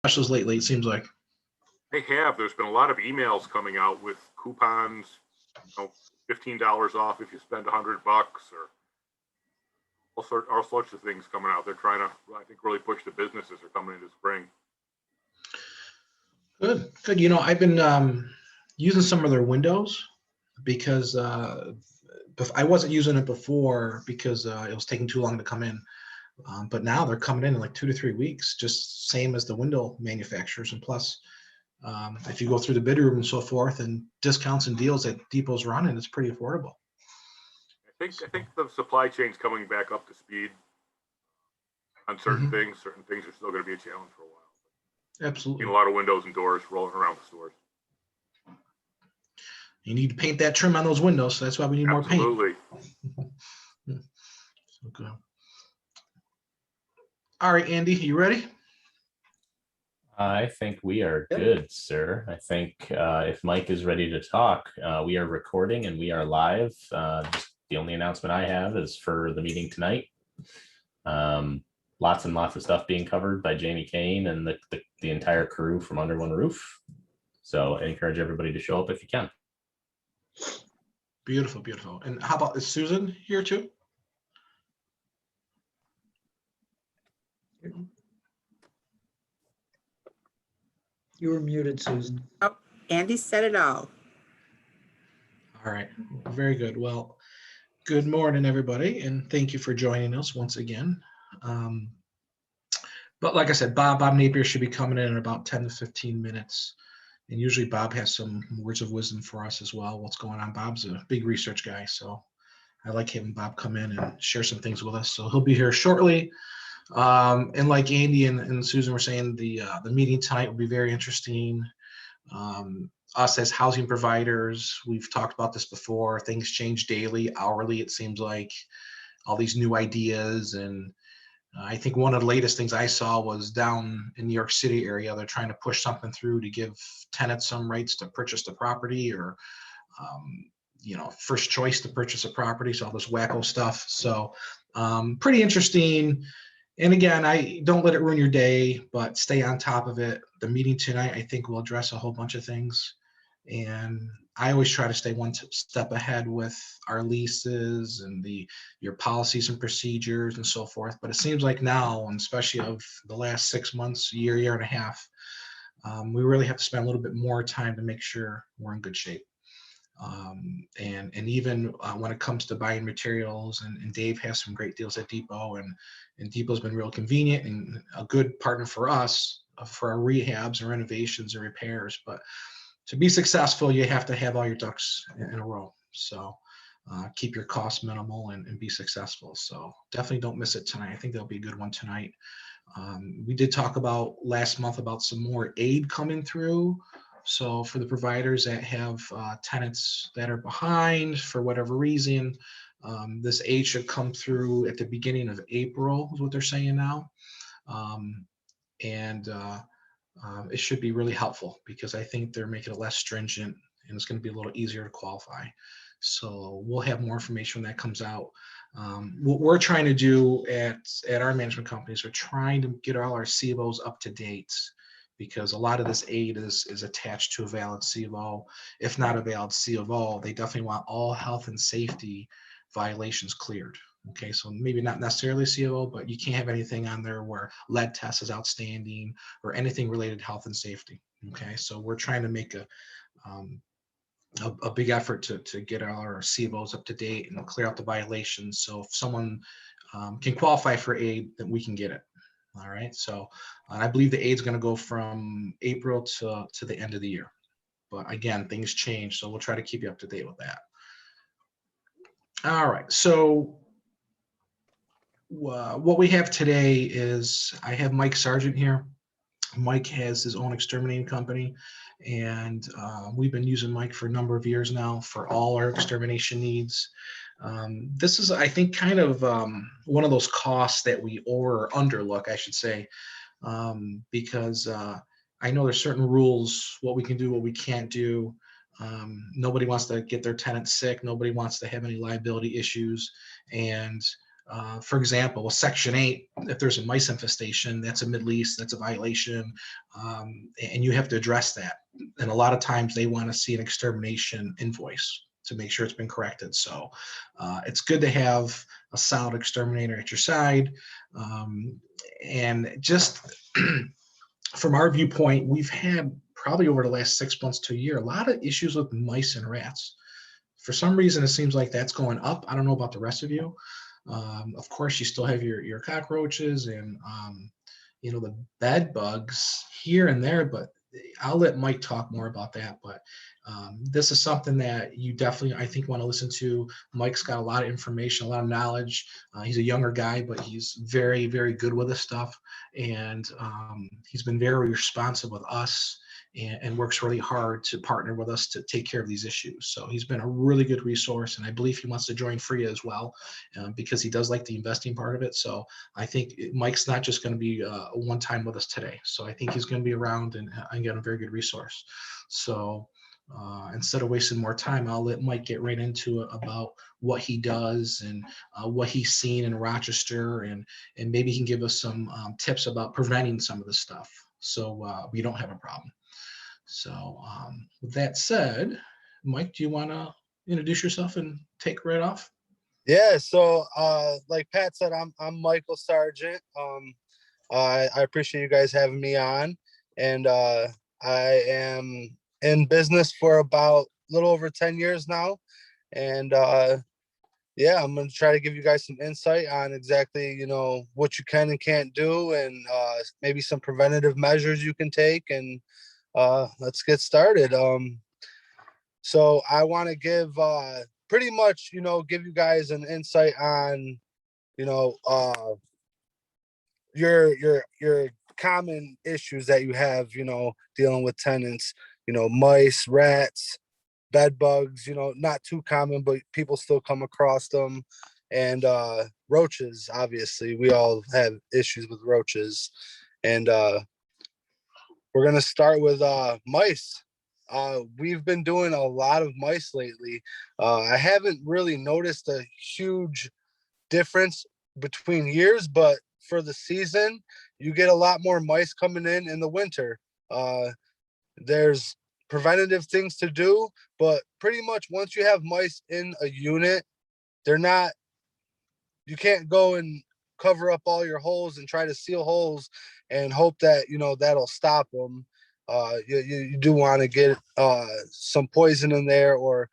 specials lately, it seems like. They have. There's been a lot of emails coming out with coupons, $15 off if you spend $100, or all sorts of things coming out. They're trying to, I think, really push the businesses are coming into spring. Good, good. I've been using some of their windows because I wasn't using it before because it was taking too long to come in. But now they're coming in like 2 to 3 weeks, just same as the window manufacturers. And plus, if you go through the bid room and so forth, and discounts and deals that Depot's running, it's pretty affordable. I think the supply chain's coming back up to speed on certain things. Certain things are still going to be a challenge for a while. Absolutely. A lot of windows and doors rolling around the stores. You need to paint that trim on those windows, so that's why we need more paint. Absolutely. Okay. All right, Andy, you ready? I think we are good, sir. I think if Mike is ready to talk, we are recording and we are live. Just the only announcement I have is for the meeting tonight. Lots and lots of stuff being covered by Jamie Kane and the entire crew from Under One Roof. So I encourage everybody to show up if you can. Beautiful, beautiful. And how about, is Susan here too? You were muted, Susan. Oh, Andy said it all. All right, very good. Well, good morning, everybody, and thank you for joining us once again. But like I said, Bob Napier should be coming in about 10 to 15 minutes. And usually Bob has some words of wisdom for us as well. What's going on? Bob's a big research guy, so I like having Bob come in and share some things with us. So he'll be here shortly. And like Andy and Susan were saying, the meeting tonight will be very interesting. Us as housing providers, we've talked about this before. Things change daily, hourly, it seems like. All these new ideas. And I think one of the latest things I saw was down in New York City area. They're trying to push something through to give tenants some rights to purchase the property, or first choice to purchase a property. So all this wacko stuff. So pretty interesting. And again, I don't let it ruin your day, but stay on top of it. The meeting tonight, I think, will address a whole bunch of things. And I always try to stay one step ahead with our leases and your policies and procedures and so forth. But it seems like now, and especially of the last 6 months, year and a half, we really have to spend a little bit more time to make sure we're in good shape. And even when it comes to buying materials, and Dave has some great deals at Depot, and Depot's been real convenient and a good partner for us for our rehabs and renovations and repairs. But to be successful, you have to have all your ducks in a row. So keep your costs minimal and be successful. So definitely don't miss it tonight. I think that'll be a good one tonight. We did talk about last month about some more aid coming through. So for the providers that have tenants that are behind for whatever reason, this aid should come through at the beginning of April, is what they're saying now. It should be really helpful because I think they're making it less stringent and it's going to be a little easier to qualify. So we'll have more information when that comes out. What we're trying to do at our management companies, we're trying to get all our CVOs up to date, because a lot of this aid is attached to a valid CVO. If not a valid CVO, they definitely want all health and safety violations cleared. Okay, so maybe not necessarily CVO, but you can't have anything on there where lead test is outstanding or anything related to health and safety. Okay, so we're trying to make a big effort to get all our CVOs up to date and clear out the violations. So if someone can qualify for aid, then we can get it. All right, so I believe the aid is going to go from April to the end of the year. But again, things change, so we'll try to keep you up to date with that. All right, so what we have today is I have Mike Sargent here. Mike has his own exterminating company, and we've been using Mike for a number of years now for all our extermination needs. This is, I think, kind of one of those costs that we underlook, I should say, because I know there's certain rules, what we can do, what we can't do. Nobody wants to get their tenant sick. Nobody wants to have any liability issues. And For example, with Section 8, if there's a mice infestation, that's a mid-lease, that's a violation, and you have to address that. And a lot of times they want to see an extermination invoice to make sure it's been corrected. So it's good to have a solid exterminator at your side. And just from our viewpoint, we've had probably over the last 6 months to a year, a lot of issues with mice and rats. For some reason, it seems like that's going up. I don't know about the rest of you. Of course, you still have your cockroaches and the bed bugs here and there, but I'll let Mike talk more about that. But this is something that you definitely, I think, want to listen to. Mike's got a lot of information, a lot of knowledge. He's a younger guy, but he's very, very good with this stuff. And he's been very responsive with us and works really hard to partner with us to take care of these issues. So he's been a really good resource, and I believe he wants to join FFREIA as well because he does like the investing part of it. So I think Mike's not just going to be one time with us today. So I think he's going to be around and get a very good resource. So instead of wasting more time, I'll let Mike get right into it about what he does and what he's seen in Rochester, and maybe he can give us some tips about preventing some of this stuff so we don't have a problem. So with that said, Mike, do you want to introduce yourself and take right off? Yeah, so like Pat said, I'm Michael Sargent. I appreciate you guys having me on, and I am in business for about a little over 10 years now, and yeah, I'm gonna try to give you guys some insight on exactly what you can and can't do, and maybe some preventative measures you can take, and let's get started. So I want to give pretty much give you guys an insight on your common issues that you have dealing with tenants, mice, rats, bed bugs, not too common, but people still come across them, and roaches. Obviously we all have issues with roaches, and we're gonna start with mice. We've been doing a lot of mice lately. I haven't really noticed a huge difference between years, but for the season, you get a lot more mice coming in the winter. There's preventative things to do, but pretty much once you have mice in a unit, you can't go and cover up all your holes and try to seal holes and hope that that'll stop them. You do want to get some poison in there, or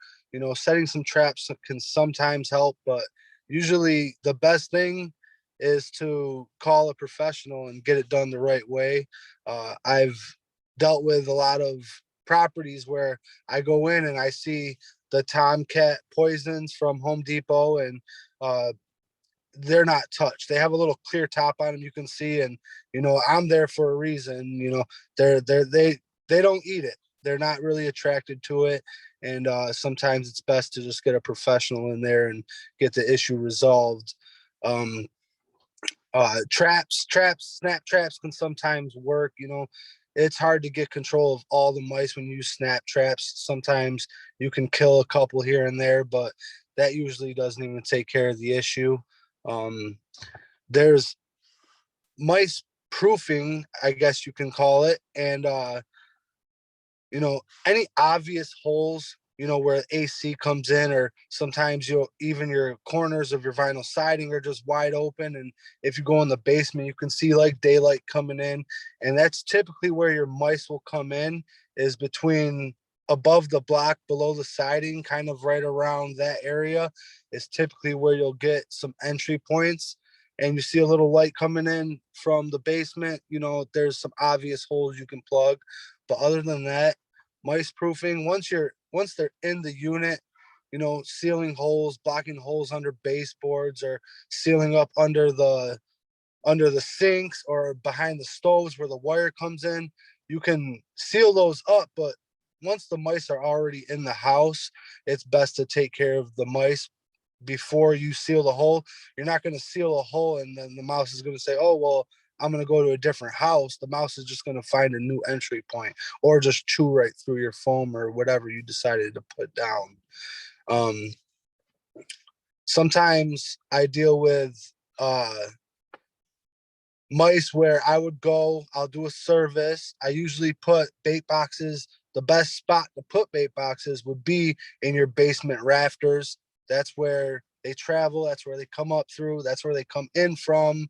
setting some traps can sometimes help, but usually the best thing is to call a professional and get it done the right way. I've dealt with a lot of properties where I go in and I see the Tomcat poisons from Home Depot, and they're not touched. They have a little clear top on them, you can see, and I'm there for a reason. They don't eat it. They're not really attracted to it, and sometimes it's best to just get a professional in there and get the issue resolved. Snap traps can sometimes work. It's hard to get control of all the mice when you use snap traps. Sometimes you can kill a couple here and there, but that usually doesn't even take care of the issue. There's mice proofing, I guess you can call it, and any obvious holes, where AC comes in, or sometimes even your corners of your vinyl siding are just wide open, and if you go in the basement, you can see like daylight coming in, and that's typically where your mice will come in, is between above the block, below the siding, kind of right around that area is typically where you'll get some entry points. And you see a little light coming in from the basement, there's some obvious holes you can plug. But other than that, mice proofing, once they're in the unit, sealing holes, blocking holes under baseboards, or sealing up under the sinks or behind the stoves where the wire comes in, you can seal those up. But once the mice are already in the house, it's best to take care of the mice before you seal the hole. You're not going to seal a hole and then the mouse is going to say, oh, well, I'm going to go to a different house. The mouse is just going to find a new entry point, or just chew right through your foam or whatever you decided to put down. sometimes I deal with mice where I'll do a service. I usually put bait boxes. The best spot to put bait boxes would be in your basement rafters. That's where they travel. That's where they come up through. That's where they come in from.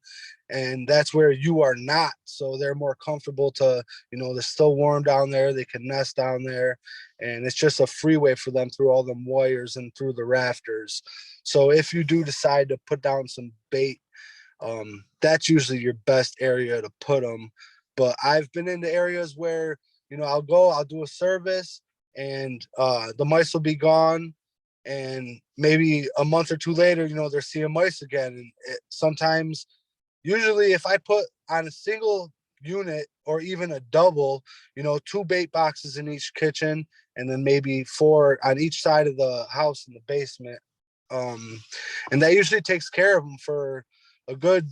And that's where you are not. So they're more comfortable to, they're still warm down there. They can nest down there. And it's just a freeway for them through all them wires and through the rafters. So if you do decide to put down some bait, that's usually your best area to put them. But I've been into areas where, I'll do a service and the mice will be gone. And maybe a month or two later, they're seeing mice again. And sometimes, usually if I put on a single unit or even a double, 2 bait boxes in each kitchen and then maybe 4 on each side of the house in the basement. And that usually takes care of them for a good,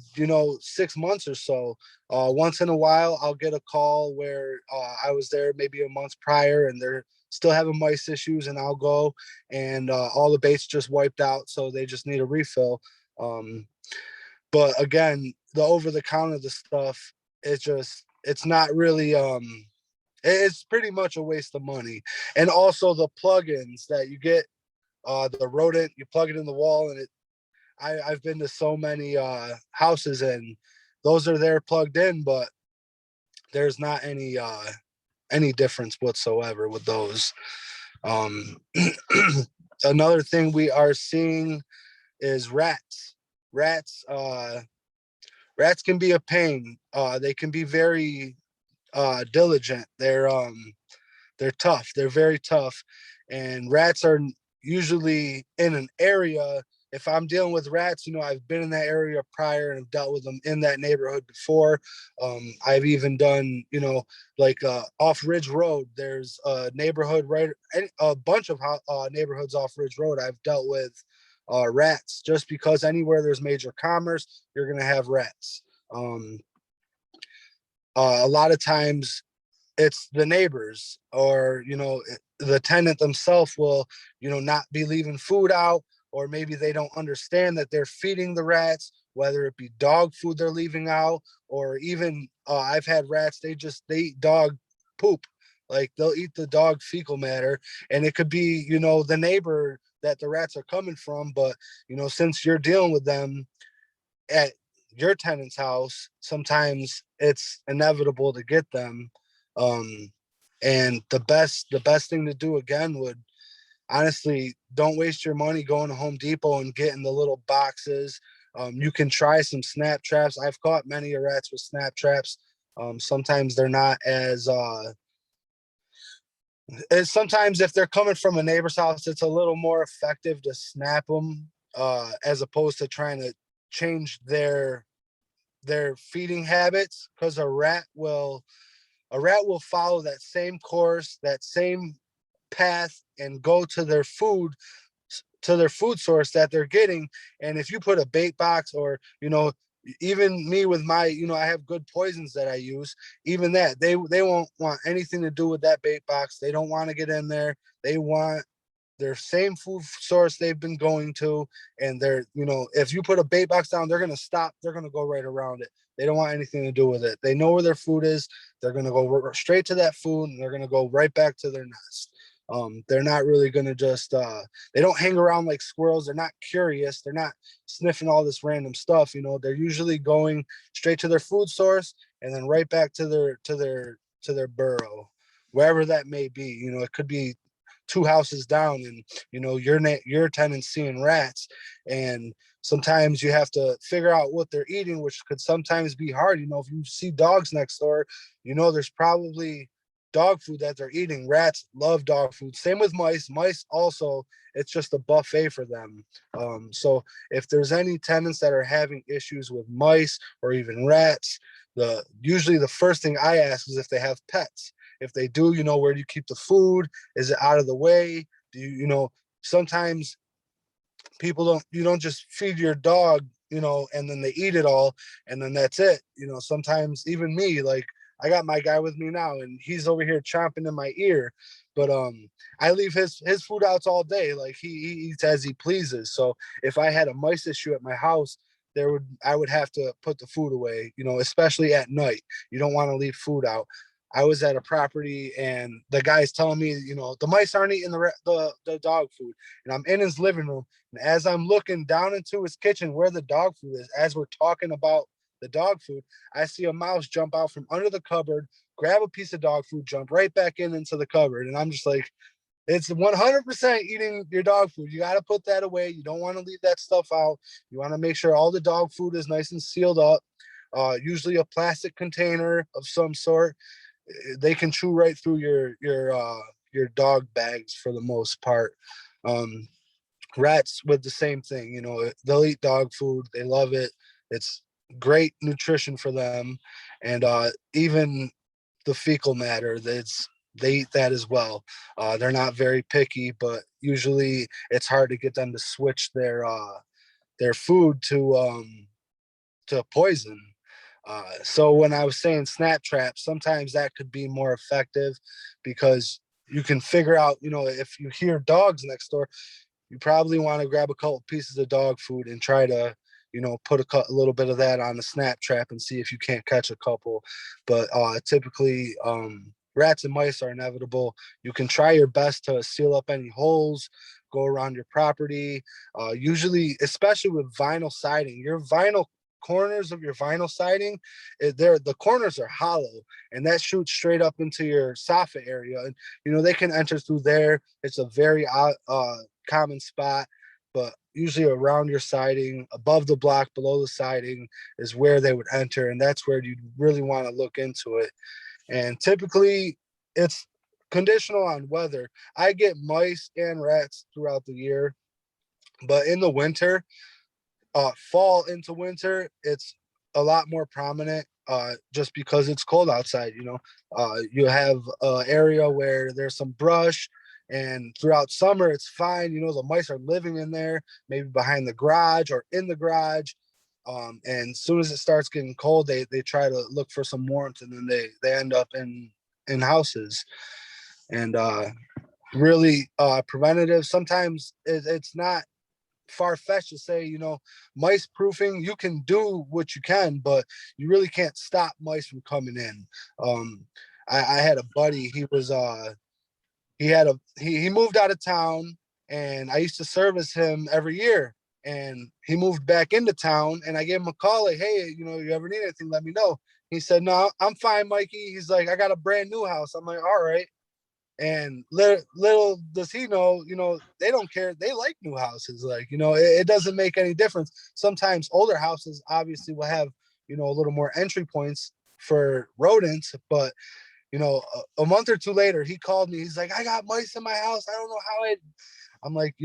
6 months or so. Once in a while, I'll get a call where I was there maybe a month prior and they're still having mice issues, and I'll go and all the bait's just wiped out, so they just need a refill. But again, the over-the-counter the stuff, it's not really, it's pretty much a waste of money. And also the plugins that you get, the rodent, you plug it in the wall, and I've been to so many houses and those are there plugged in, but there's not any difference whatsoever with those. Another thing we are seeing is rats. Rats can be a pain. They can be very diligent. They're tough. They're very tough. And rats are usually in an area. If I'm dealing with rats, I've been in that area prior and have dealt with them in that neighborhood before. I've even done, like off Ridge Road, there's a neighborhood a bunch of neighborhoods off Ridge Road I've dealt with rats, just because anywhere there's major commerce, you're going to have rats. A lot of times it's the neighbors or, the tenant themselves will, not be leaving food out, or maybe they don't understand that they're feeding the rats, whether it be dog food they're leaving out, or even I've had rats, they eat dog poop. Like they'll eat the dog fecal matter, and it could be, the neighbor that the rats are coming from. But, since you're dealing with them at your tenant's house, sometimes it's inevitable to get them. And the best thing to do again would, honestly, don't waste your money going to Home Depot and getting the little boxes. You can try some snap traps. I've caught many rats with snap traps. Sometimes they're not as sometimes if they're coming from a neighbor's house, it's a little more effective to snap them as opposed to trying to change their feeding habits, because a rat will follow that same course, that same path, and go to their food source that they're getting. And if you put a bait box, or even me with my, I have good poisons that I use, even that they won't want anything to do with that bait box. They don't want to get in there. They want their same food source they've been going to, and they're, if you put a bait box down, they're going to stop. They're going to go right around it. They don't want anything to do with it. They know where their food is. They're going to go straight to that food, and they're going to go right back to their nest. They're not really going to just, they don't hang around like squirrels. They're not curious. They're not sniffing all this random stuff. They're usually going straight to their food source and then right back to their burrow, wherever that may be. It could be 2 houses down, and your tenant's seeing rats, and sometimes you have to figure out what they're eating, which could sometimes be hard. If you see dogs next door, there's probably dog food that they're eating. Rats love dog food. Same with mice. Mice also, it's just a buffet for them. So if there's any tenants that are having issues with mice or even rats, usually the first thing I ask is if they have pets. If they do, where do you keep the food? Is it out of the way? Do you, sometimes people you don't just feed your dog, and then they eat it all and then that's it. Sometimes even me, like I got my guy with me now, and he's over here chomping in my ear. But I leave his food outs all day. Like he eats as he pleases. So if I had a mice issue at my house, I would have to put the food away, especially at night. You don't want to leave food out. I was at a property and the guy's telling me, the mice aren't eating the dog food. And I'm in his living room. And as I'm looking down into his kitchen where the dog food is, as we're talking about the dog food, I see a mouse jump out from under the cupboard, grab a piece of dog food, jump right back into the cupboard. And I'm just like, it's 100% eating your dog food. You got to put that away. You don't want to leave that stuff out. You want to make sure all the dog food is nice and sealed up. Usually a plastic container of some sort. They can chew right through your dog bags for the most part. Rats with the same thing, they'll eat dog food. They love it. It's great nutrition for them. And even the fecal matter, they eat that as well. They're not very picky, but usually it's hard to get them to switch their food to poison. So when I was saying snap traps, sometimes that could be more effective because you can figure out, if you hear dogs next door, you probably want to grab a couple pieces of dog food and try to, put a little bit of that on the snap trap and see if you can't catch a couple. But typically, rats and mice are inevitable. You can try your best to seal up any holes, go around your property. Usually, especially with vinyl siding, corners of your vinyl siding, the corners are hollow, and that shoots straight up into your soffit area. And they can enter through there. It's a very common spot, but usually around your siding, above the block, below the siding is where they would enter, and that's where you really want to look into it. And typically, it's conditional on weather. I get mice and rats throughout the year, but in the winter, fall into winter, it's a lot more prominent just because it's cold outside. You have an area where there's some brush, and throughout summer it's fine. The mice are living in there, maybe behind the garage or in the garage. And as soon as it starts getting cold, they try to look for some warmth, and then they end up in houses. And really preventative. Sometimes it's not far-fetched to say, mice proofing, you can do what you can, but you really can't stop mice from coming in. I had a buddy, he moved out of town, and I used to service him every year, and he moved back into town, and I gave him a call like, hey, you ever need anything, let me know. He said, no, I'm fine, Mikey. He's like, I got a brand new house. I'm like, all right. And little does he know, they don't care. They like new houses. Like, it doesn't make any difference. Sometimes older houses obviously will have, a little more entry points for rodents. But, a month or two later, he called me. He's like, I got mice in my house. I don't know how I'm like,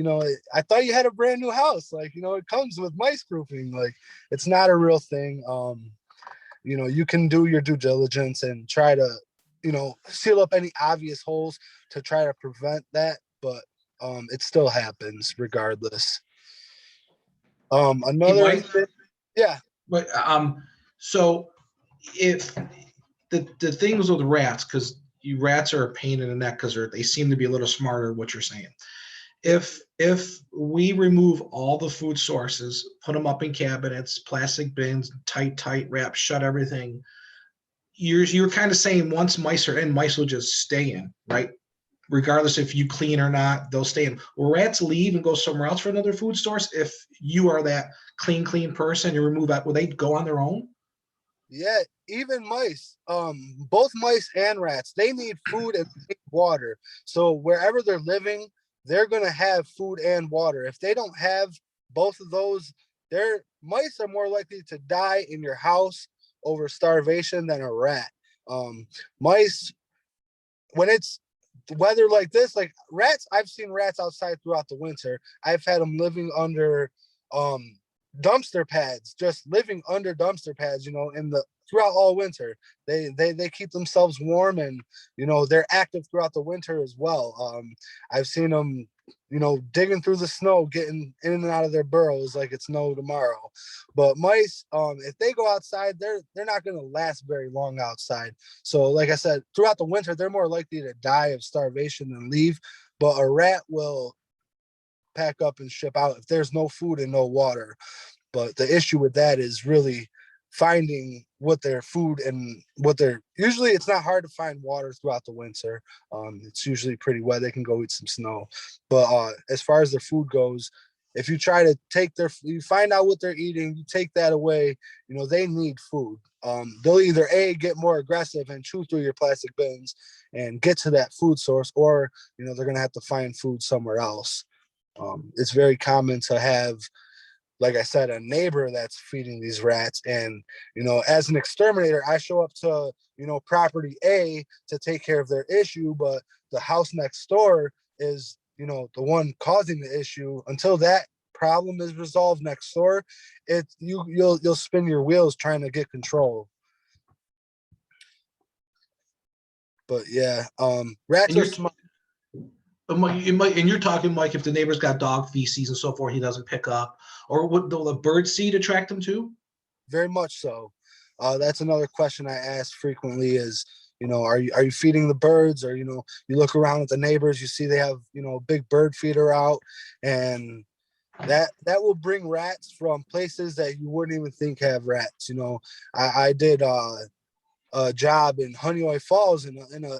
I thought you had a brand new house. Like, it comes with mice proofing. Like, it's not a real thing. You can do your due diligence and try to, seal up any obvious holes to try to prevent that, but it still happens regardless. Another thing, yeah. But so if the things with rats, because rats are a pain in the neck because they seem to be a little smarter than what you're saying. If we remove all the food sources, put them up in cabinets, plastic bins, tight wrap, shut everything, you're kind of saying once mice are in, mice will just stay in, right? Regardless if you clean or not, they'll stay in. Will rats leave and go somewhere else for another food source if you are that clean person? You remove that, will they go on their own? Yeah, even mice, both mice and rats, they need food and water. So wherever they're living, they're gonna have food and water. If they don't have both of those, their mice are more likely to die in your house over starvation than a rat. Mice, when it's weather like this, like rats, I've seen rats outside throughout the winter. I've had them living under dumpster pads, just living under dumpster pads, you know, throughout all winter. They keep themselves warm, and you know they're active throughout the winter as well. I've seen them, you know, digging through the snow, getting in and out of their burrows like it's no tomorrow. But mice, if they go outside, they're not going to last very long outside. So like I said, throughout the winter, they're more likely to die of starvation than leave. But a rat will pack up and ship out if there's no food and no water. But the issue with that is really finding what their food and usually it's not hard to find water throughout the winter. It's usually pretty wet. They can go eat some snow. But as far as their food goes, if you try to you find out what they're eating, you take that away, you know, they need food. They'll either get more aggressive and chew through your plastic bins and get to that food source, or, you know, they're going to have to find food somewhere else. It's very common to have, like I said, a neighbor that's feeding these rats. And, you know, as an exterminator, I show up to, you know, property A to take care of their issue, but the house next door is, you know, the one causing the issue. Until that problem is resolved next door, you'll spin your wheels trying to get control. But yeah, rats are smart. And you're talking, Mike, if the neighbor's got dog feces and so forth, he doesn't pick up, or will the bird seed attract them too? Very much so. That's another question I ask frequently is, you know, are you feeding the birds? Or, you know, you look around at the neighbors, you see they have, you know, a big bird feeder out, and that will bring rats from places that you wouldn't even think have rats. You know, I did a job in Honeoye Falls in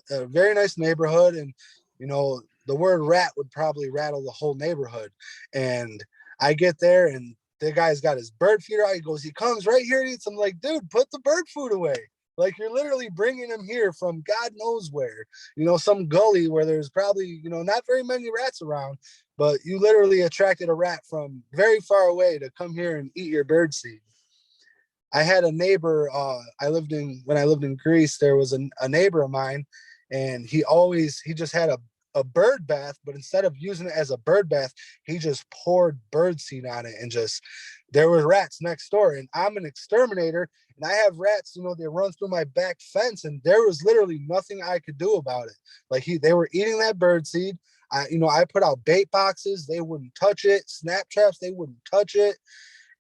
a very nice neighborhood, and, you know, the word rat would probably rattle the whole neighborhood. And I get there, and the guy's got his bird feeder out. He goes, he comes right here and eats. I'm like, dude, put the bird food away. Like, you're literally bringing him here from God knows where, you know, some gully where there's probably, you know, not very many rats around, but you literally attracted a rat from very far away to come here and eat your bird seed. I had a neighbor, when I lived in Greece, there was a neighbor of mine, and he just had a bird bath, but instead of using it as a bird bath, he just poured bird seed on it, and there were rats next door. And I'm an exterminator, and I have rats, you know, they run through my back fence, and there was literally nothing I could do about it. Like, they were eating that bird seed. I put out bait boxes, they wouldn't touch it. Snap traps, they wouldn't touch it.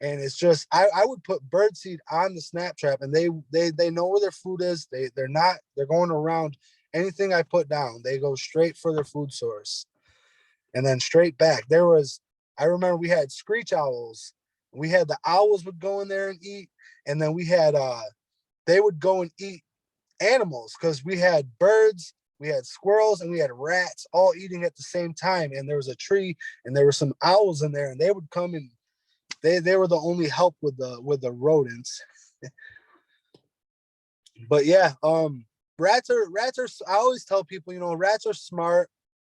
And it's just, I would put bird seed on the snap trap, and they know where their food is. They're going around anything I put down. They go straight for their food source and then straight back. I remember we had screech owls. We had the owls would go in there and eat. And then we had, they would go and eat animals, because we had birds, we had squirrels, and we had rats all eating at the same time. And there was a tree, and there were some owls in there, and they would come and they were the only help with the rodents. But yeah, rats are, I always tell people, you know, rats are smart.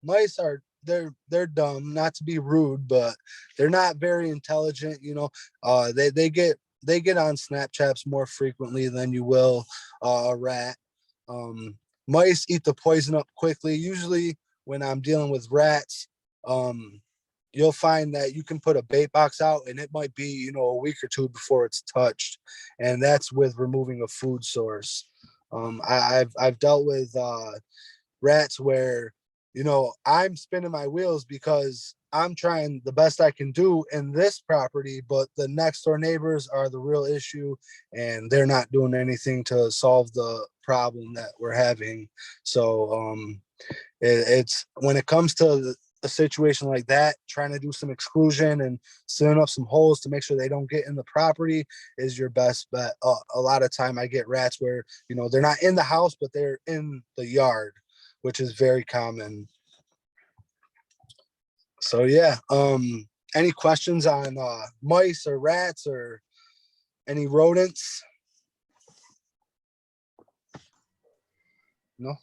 Mice are, they're dumb, not to be rude, but they're not very intelligent. You know, they get on Snapchats more frequently than you will a rat. Mice eat the poison up quickly. Usually when I'm dealing with rats, you'll find that you can put a bait box out, and it might be, you know, a week or two before it's touched. And that's with removing a food source. I've dealt with rats where, you know, I'm spinning my wheels because I'm trying the best I can do in this property, but the next door neighbors are the real issue, and they're not doing anything to solve the problem that we're having. So it's when it comes to a situation like that, trying to do some exclusion and sealing up some holes to make sure they don't get in the property is your best bet. A lot of time I get rats where, you know, they're not in the house, but they're in the yard, which is very common. So yeah, any questions on mice or rats or any rodents? No.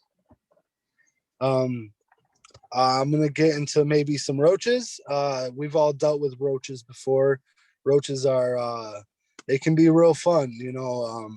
I'm gonna get into maybe some roaches. We've all dealt with roaches before. Roaches are they can be real fun, you know.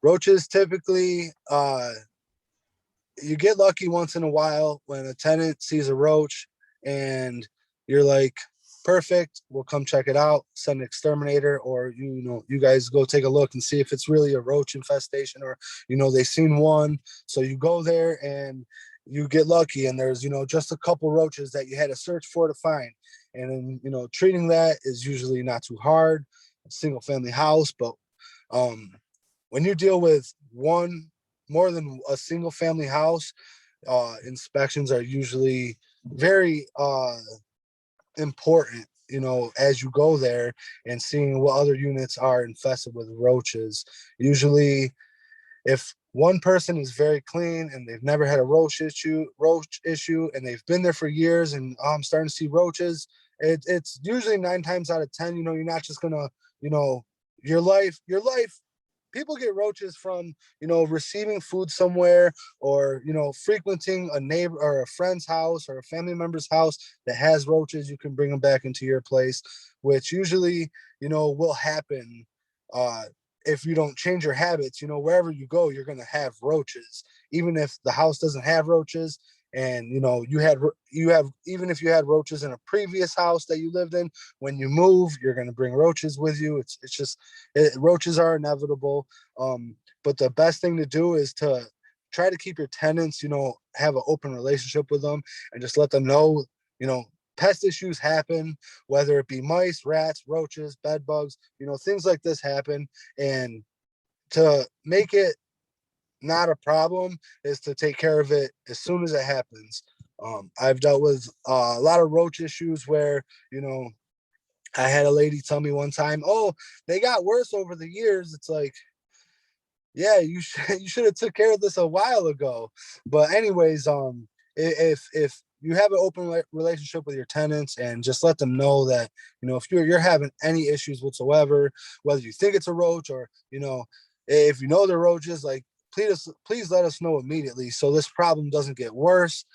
Roaches typically you get lucky once in a while when a tenant sees a roach and you're like, perfect. We'll come check it out, send an exterminator, or you guys go take a look and see if it's really a roach infestation, or they've seen one. So you go there and you get lucky and there's just a couple roaches that you had to search for to find. And then treating that is usually not too hard. A single family house, but when you deal with more than a single family house, inspections are usually very important, as you go there and seeing what other units are infested with roaches. Usually if one person is very clean and they've never had a roach issue and they've been there for years and I'm starting to see roaches, it's usually 9 times out of 10, you're not just gonna, your life, people get roaches from, receiving food somewhere, or, frequenting a neighbor or a friend's house or a family member's house that has roaches. You can bring them back into your place, which usually, will happen if you don't change your habits. Wherever you go, you're going to have roaches, even if the house doesn't have roaches. And even if you had roaches in a previous house that you lived in, when you move, you're going to bring roaches with you. It's just roaches are inevitable. But the best thing to do is to try to keep your tenants, have an open relationship with them and just let them know, pest issues happen, whether it be mice, rats, roaches, bed bugs, things like this happen. And to make it not a problem is to take care of it as soon as it happens. I've dealt with a lot of roach issues where, I had a lady tell me one time, oh, they got worse over the years. It's like, yeah, you should have took care of this a while ago. But anyways, if you have an open relationship with your tenants and just let them know that, if you're having any issues whatsoever, whether you think it's a roach or, if they're roaches, like, please let us know immediately so this problem doesn't get worse.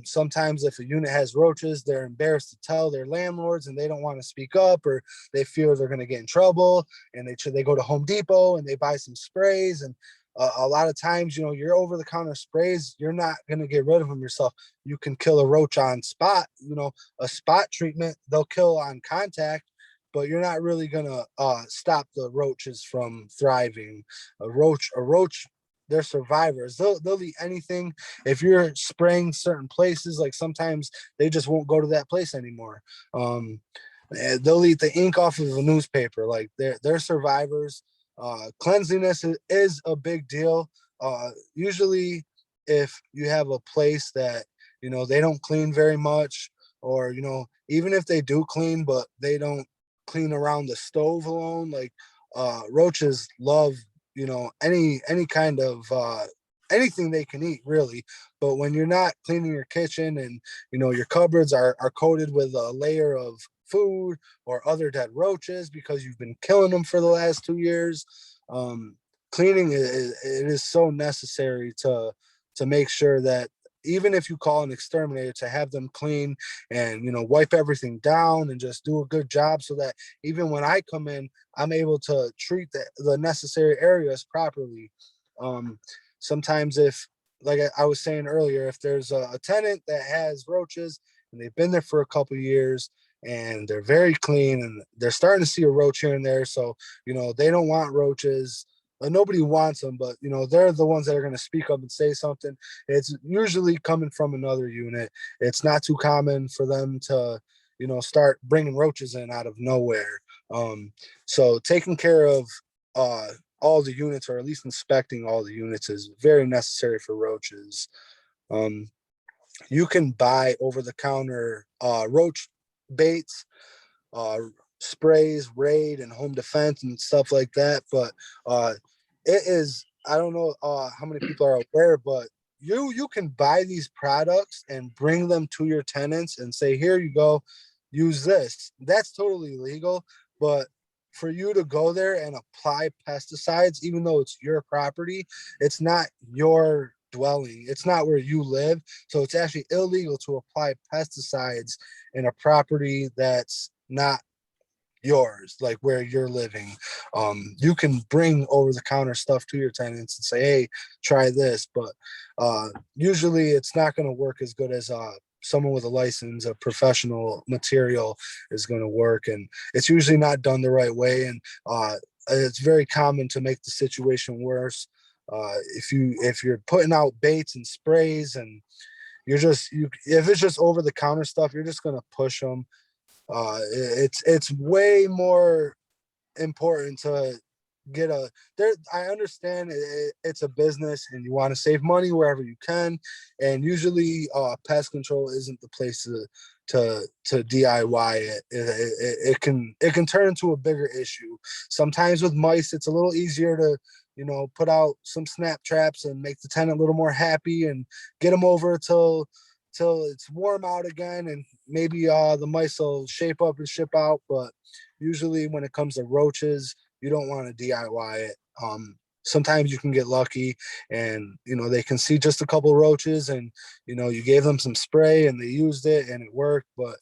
Sometimes if a unit has roaches, they're embarrassed to tell their landlords and they don't want to speak up, or they fear they're going to get in trouble, and they go to Home Depot and they buy some sprays. And a lot of times, your over-the-counter sprays, you're not going to get rid of them yourself. You can kill a roach on spot. A spot treatment, they'll kill on contact, but you're not really going to stop the roaches from thriving. A roach, they're survivors. They'll eat anything. If you're spraying certain places, like sometimes they just won't go to that place anymore. They'll eat the ink off of a newspaper. Like they're survivors. Cleanliness is a big deal. Usually if you have a place that, they don't clean very much, or, even if they do clean, but they don't clean around the stove alone, like roaches love, any kind of anything they can eat, really. But when you're not cleaning your kitchen and your cupboards are coated with a layer of food or other dead roaches because you've been killing them for the last 2 years, cleaning it is so necessary to make sure that even if you call an exterminator, to have them clean and wipe everything down and just do a good job, so that even when I come in, I'm able to treat the necessary areas properly. Sometimes if, like I was saying earlier, if there's a tenant that has roaches and they've been there for a couple of years and they're very clean and they're starting to see a roach here and there, so they don't want roaches. Nobody wants them, but they're the ones that are going to speak up and say something. It's usually coming from another unit. It's not too common for them to start bringing roaches in out of nowhere. So taking care of all the units, or at least inspecting all the units, is very necessary for roaches. You can buy over-the-counter roach baits, sprays, Raid and Home Defense and stuff like that, but it is, I don't know how many people are aware, but you can buy these products and bring them to your tenants and say, here you go, use this. That's totally legal. But for you to go there and apply pesticides, even though it's your property, it's not your dwelling, it's not where you live, so it's actually illegal to apply pesticides in a property that's not yours, like where you're living. You can bring over-the-counter stuff to your tenants and say, hey, try this, but usually it's not going to work as good as someone with a license, a professional material is going to work, and it's usually not done the right way, and it's very common to make the situation worse. If you're putting out baits and sprays, and if it's just over the counter stuff, you're just going to push them. It's way more important to get I understand it's a business and you want to save money wherever you can, and usually pest control isn't the place to DIY it. It can turn into a bigger issue. Sometimes with mice it's a little easier to put out some snap traps and make the tenant a little more happy and get them over till it's warm out again, and maybe the mice will shape up and ship out. But usually when it comes to roaches, you don't want to DIY it. Sometimes you can get lucky and they can see just a couple roaches, and you gave them some spray and they used it and it worked. But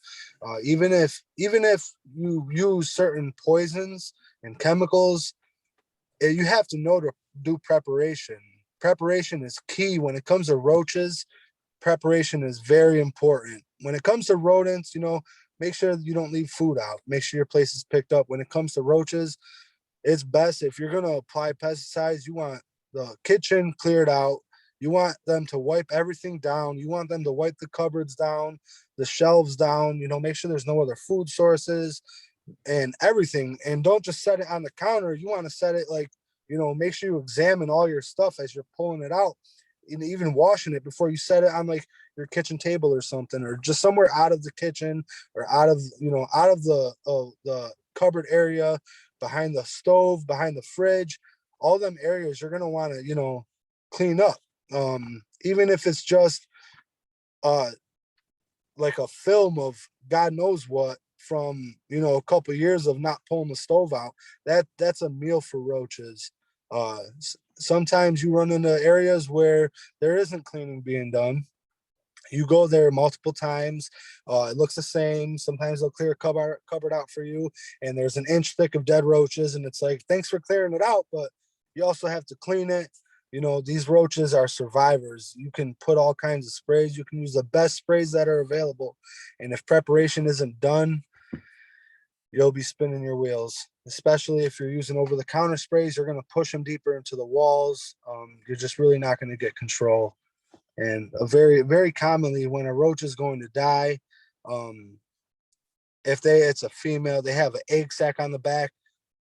even if you use certain poisons and chemicals, you have to know to do preparation. Preparation is key when it comes to roaches. Preparation is very important. When it comes to rodents, make sure you don't leave food out. Make sure your place is picked up. When it comes to roaches, it's best if you're going to apply pesticides, you want the kitchen cleared out. You want them to wipe everything down. You want them to wipe the cupboards down, the shelves down, make sure there's no other food sources and everything. And don't just set it on the counter. You want to set it make sure you examine all your stuff as you're pulling it out, and even washing it before you set it on your kitchen table or something, or just somewhere out of the kitchen or out of the cupboard area, behind the stove, behind the fridge. All them areas you're going to want to clean up, even if it's just like a film of God knows what from a couple of years of not pulling the stove out. That's a meal for roaches. Sometimes you run into areas where there isn't cleaning being done. You go there multiple times, it looks the same. Sometimes they'll clear a cupboard out for you, and there's an inch thick of dead roaches, and it's like, thanks for clearing it out, but you also have to clean it. These roaches are survivors. You can put all kinds of sprays. You can use the best sprays that are available, and if preparation isn't done, you'll be spinning your wheels. Especially if you're using over-the-counter sprays, you're going to push them deeper into the walls. You're just really not going to get control. And very, very commonly, when a roach is going to die, if it's a female, they have an egg sac on the back,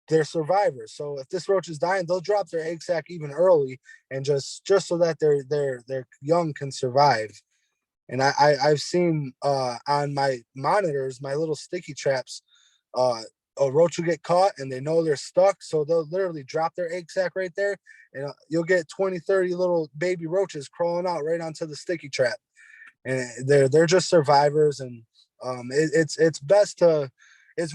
they're survivors. So if this roach is dying, they'll drop their egg sac even early, and just so that their young can survive. And I've seen on my monitors, my little sticky traps, a roach will get caught and they know they're stuck, so they'll literally drop their egg sac right there, and you'll get 20-30 little baby roaches crawling out right onto the sticky trap, and they're just survivors. And it's best to this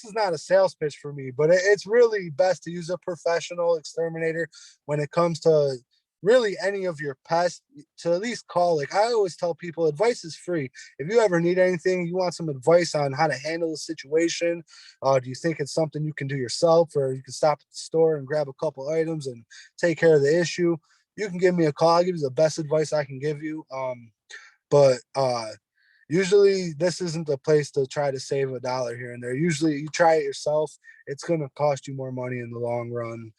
is not a sales pitch for me, but it's really best to use a professional exterminator when it comes to really any of your pests, to at least call. I always tell people, advice is free. If you ever need anything, you want some advice on how to handle the situation, do you think it's something you can do yourself, or you can stop at the store and grab a couple items and take care of the issue, you can give me a call. I'll give you the best advice I can give you. But usually this isn't the place to try to save $1 here and there. Usually you try it yourself, it's going to cost you more money in the long run.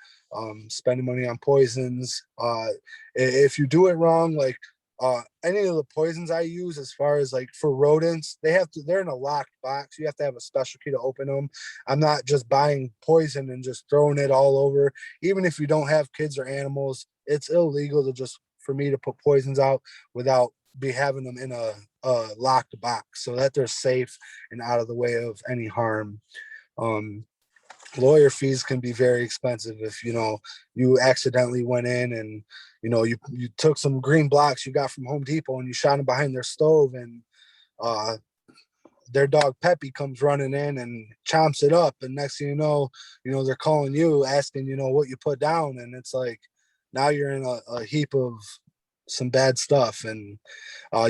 Spending money on poisons, if you do it wrong, any of the poisons I use, as far as for rodents, they're in a locked box. You have to have a special key to open them. I'm not just buying poison and just throwing it all over. Even if you don't have kids or animals, it's illegal for me to put poisons out without having them in a locked box, so that they're safe and out of the way of any harm. Lawyer fees can be very expensive if you accidentally went in and you took some green blocks you got from Home Depot and you shot them behind their stove, and their dog Peppy comes running in and chomps it up, and next thing you know they're calling you asking what you put down, and it's like now you're in a heap of some bad stuff. And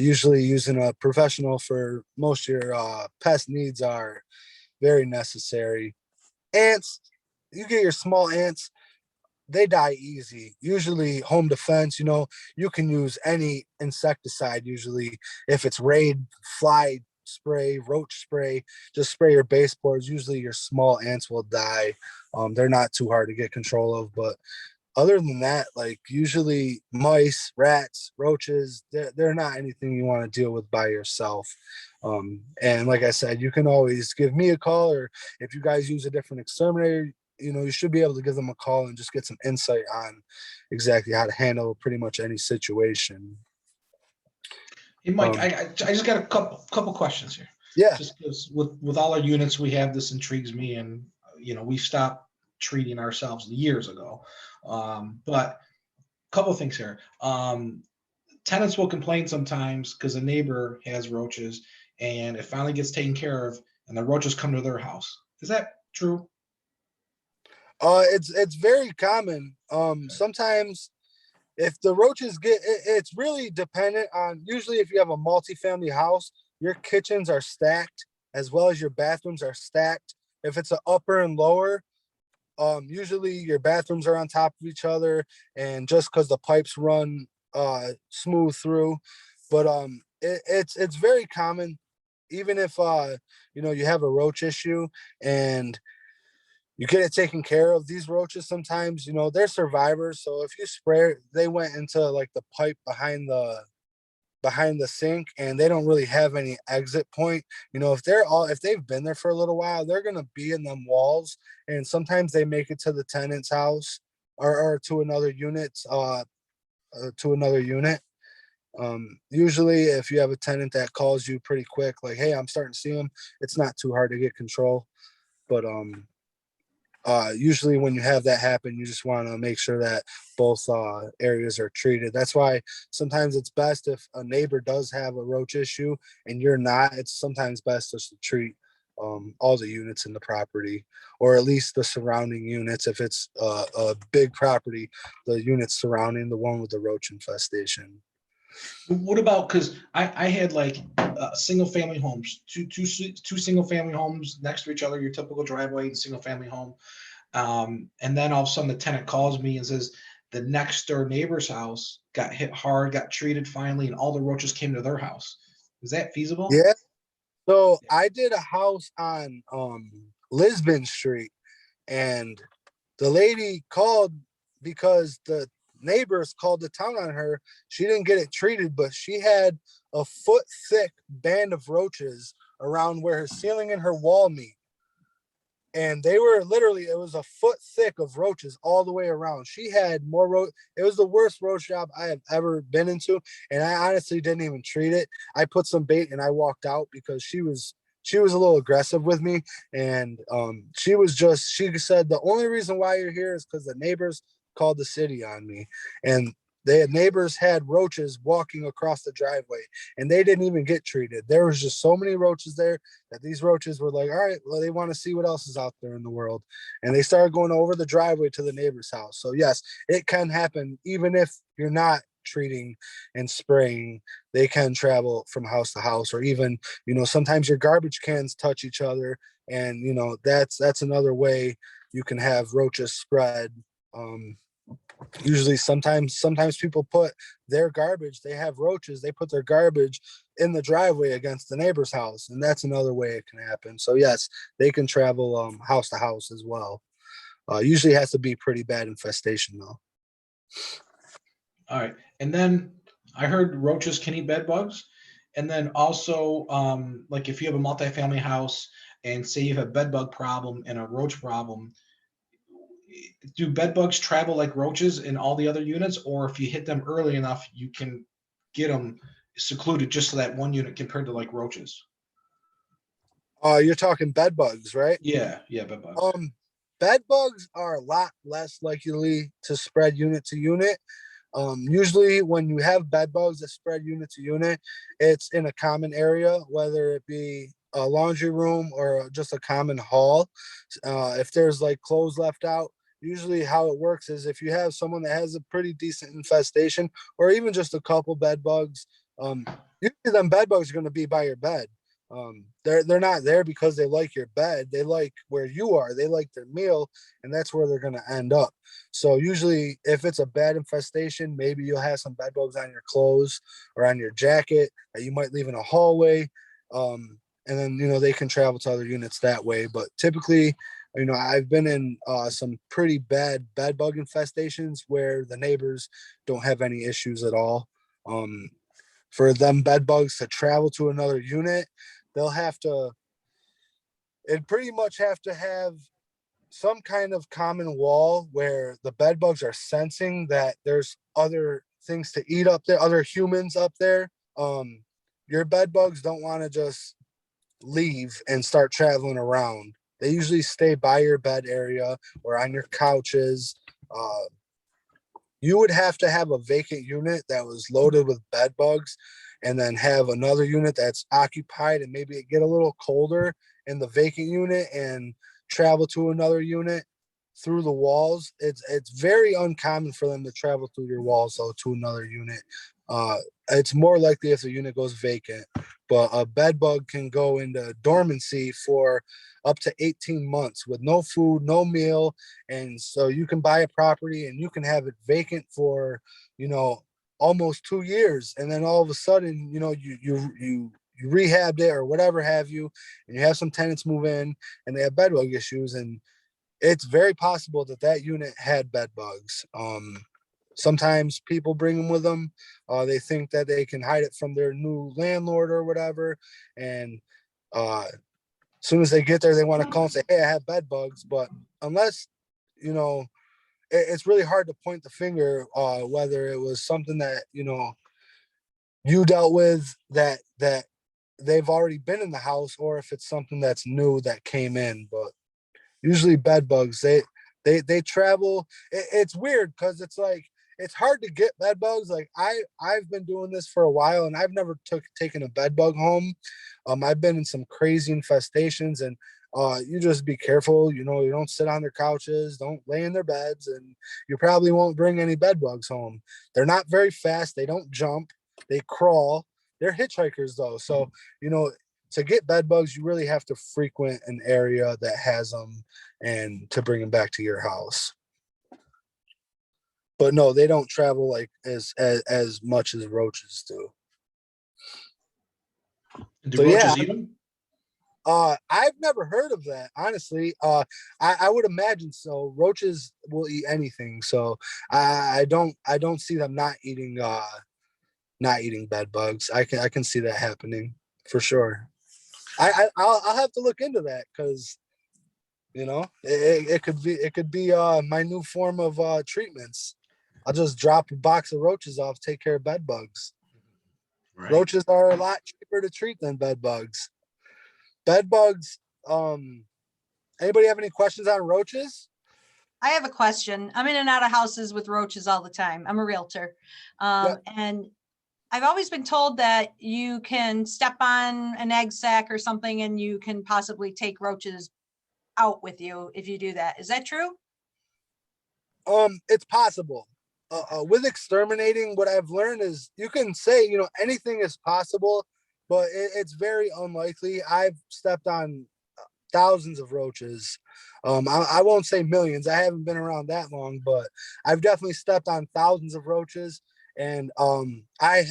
usually using a professional for most of your pest needs are very necessary. Ants, you get your small ants, they die easy. Usually home defense, you can use any insecticide usually. If it's raid, fly spray, roach spray, just spray your baseboards. Usually your small ants will die. They're not too hard to get control of, but other than that, like usually mice, rats, roaches, they're not anything you want to deal with by yourself. And like I said, you can always give me a call, or if you guys use a different exterminator, you should be able to give them a call and just get some insight on exactly how to handle pretty much any situation. Hey, Mike, I just got a couple questions here. Yeah. Just because with all our units we have, this intrigues me, and we stopped treating ourselves years ago. But a couple things here. Tenants will complain sometimes because a neighbor has roaches, and it finally gets taken care of, and the roaches come to their house. Is that true? It's very common. Sometimes if the roaches it's really dependent on, usually if you have a multi-family house, your kitchens are stacked as well as your bathrooms are stacked. If it's an upper and lower, usually your bathrooms are on top of each other, and just because the pipes run smooth through. But it's very common, even if you have a roach issue and you get it taken care of. These roaches sometimes, they're survivors. So if you spray, they went into like the pipe behind the sink, and they don't really have any exit point. If they've been there for a little while, they're gonna be in them walls, and sometimes they make it to the tenant's house or to another unit. Usually if you have a tenant that calls you pretty quick, like, hey, I'm starting to see them, it's not too hard to get control. But usually when you have that happen, you just want to make sure that both areas are treated. That's why sometimes it's best if a neighbor does have a roach issue and you're not, it's sometimes best just to treat all the units in the property, or at least the surrounding units. If it's a big property, the units surrounding the one with the roach infestation. What about, because I had like single family homes, two single family homes next to each other, your typical driveway and single family home. And then all of a sudden the tenant calls me and says the next door neighbor's house got hit hard, got treated finally, and all the roaches came to their house. Is that feasible? Yeah. So I did a house on Lisbon Street, and the lady called because the neighbors called the town on her. She didn't get it treated, but she had a foot thick band of roaches around where her ceiling and her wall meet. And they were literally, it was a foot thick of roaches all the way around. She had more roach. It was the worst roach job I have ever been into. And I honestly didn't even treat it. I put some bait and I walked out because she was a little aggressive with me. And she said, the only reason why you're here is because the neighbors called the city on me. And neighbors had roaches walking across the driveway, and they didn't even get treated. There was just so many roaches there that these roaches were like, all right, well, they want to see what else is out there in the world. And they started going over the driveway to the neighbor's house. So yes, it can happen. Even if you're not treating and spraying, they can travel from house to house, or even, sometimes your garbage cans touch each other. And, that's another way you can have roaches spread. Usually sometimes people put their garbage, they have roaches, they put their garbage in the driveway against the neighbor's house, and that's another way it can happen. So yes, they can travel house to house as well. Usually has to be pretty bad infestation though. All right. And then I heard roaches can eat bed bugs. And then also, like if you have a multifamily house and say you have a bed bug problem and a roach problem, do bed bugs travel like roaches in all the other units? Or if you hit them early enough, you can get them secluded just to that one unit compared to like roaches? You're talking bed bugs, right? Yeah, bed bugs. Bed bugs are a lot less likely to spread unit to unit. Usually when you have bed bugs that spread unit to unit, it's in a common area, whether it be a laundry room or just a common hall. If there's like clothes left out, usually how it works is if you have someone that has a pretty decent infestation, or even just a couple bed bugs, usually them bed bugs are going to be by your bed. They're not there because they like your bed. They like where you are. They like their meal, and that's where they're gonna end up. So usually, if it's a bad infestation, maybe you'll have some bed bugs on your clothes or on your jacket that you might leave in a hallway. And then they can travel to other units that way. But typically, I've been in some pretty bad bed bug infestations where the neighbors don't have any issues at all. For them bed bugs to travel to another unit, it'd pretty much have to have some kind of common wall where the bed bugs are sensing that there's other things to eat up there, other humans up there. Your bed bugs don't want to just leave and start traveling around. They usually stay by your bed area or on your couches. You would have to have a vacant unit that was loaded with bed bugs, and then have another unit that's occupied, and maybe it get a little colder in the vacant unit and travel to another unit through the walls. It's very uncommon for them to travel through your walls though to another unit. It's more likely if the unit goes vacant, but a bed bug can go into dormancy for up to 18 months with no food, no meal. And so you can buy a property and you can have it vacant for, almost 2 years. And then all of a sudden, you rehabbed it or whatever have you, and you have some tenants move in and they have bed bug issues. And it's very possible that unit had bed bugs. Sometimes people bring them with them. They think that they can hide it from their new landlord or whatever. And as soon as they get there, they want to call and say, hey, I have bed bugs. But unless, it's really hard to point the finger whether it was something that, you dealt with that they've already been in the house, or if it's something that's new that came in. But usually bed bugs, they travel. It's weird because it's like, it's hard to get bed bugs. Like I've been doing this for a while and I've never taken a bed bug home. I've been in some crazy infestations, and you just be careful. You don't sit on their couches, don't lay in their beds, and you probably won't bring any bed bugs home. They're not very fast. They don't jump. They crawl. They're hitchhikers though. So, to get bed bugs, you really have to frequent an area that has them and to bring them back to your house. But no, they don't travel like as much as roaches do. Do So, roaches yeah. eat them? I've never heard of that, honestly. I would imagine so. Roaches will eat anything, so I don't see them not eating bed bugs. I can see that happening for sure. I'll have to look into that because it could be my new form of treatments. I'll just drop a box of roaches off, take care of bed bugs. Right. Roaches are a lot cheaper to treat than bed bugs. Bed bugs. Anybody have any questions on roaches? I have a question. I'm in and out of houses with roaches all the time. I'm a realtor. And I've always been told that you can step on an egg sac or something and you can possibly take roaches out with you if you do that. Is that true? It's possible. With exterminating, what I've learned is you can say, anything is possible, but it's very unlikely. I've stepped on thousands of roaches. I won't say millions. I haven't been around that long, but I've definitely stepped on thousands of roaches. And I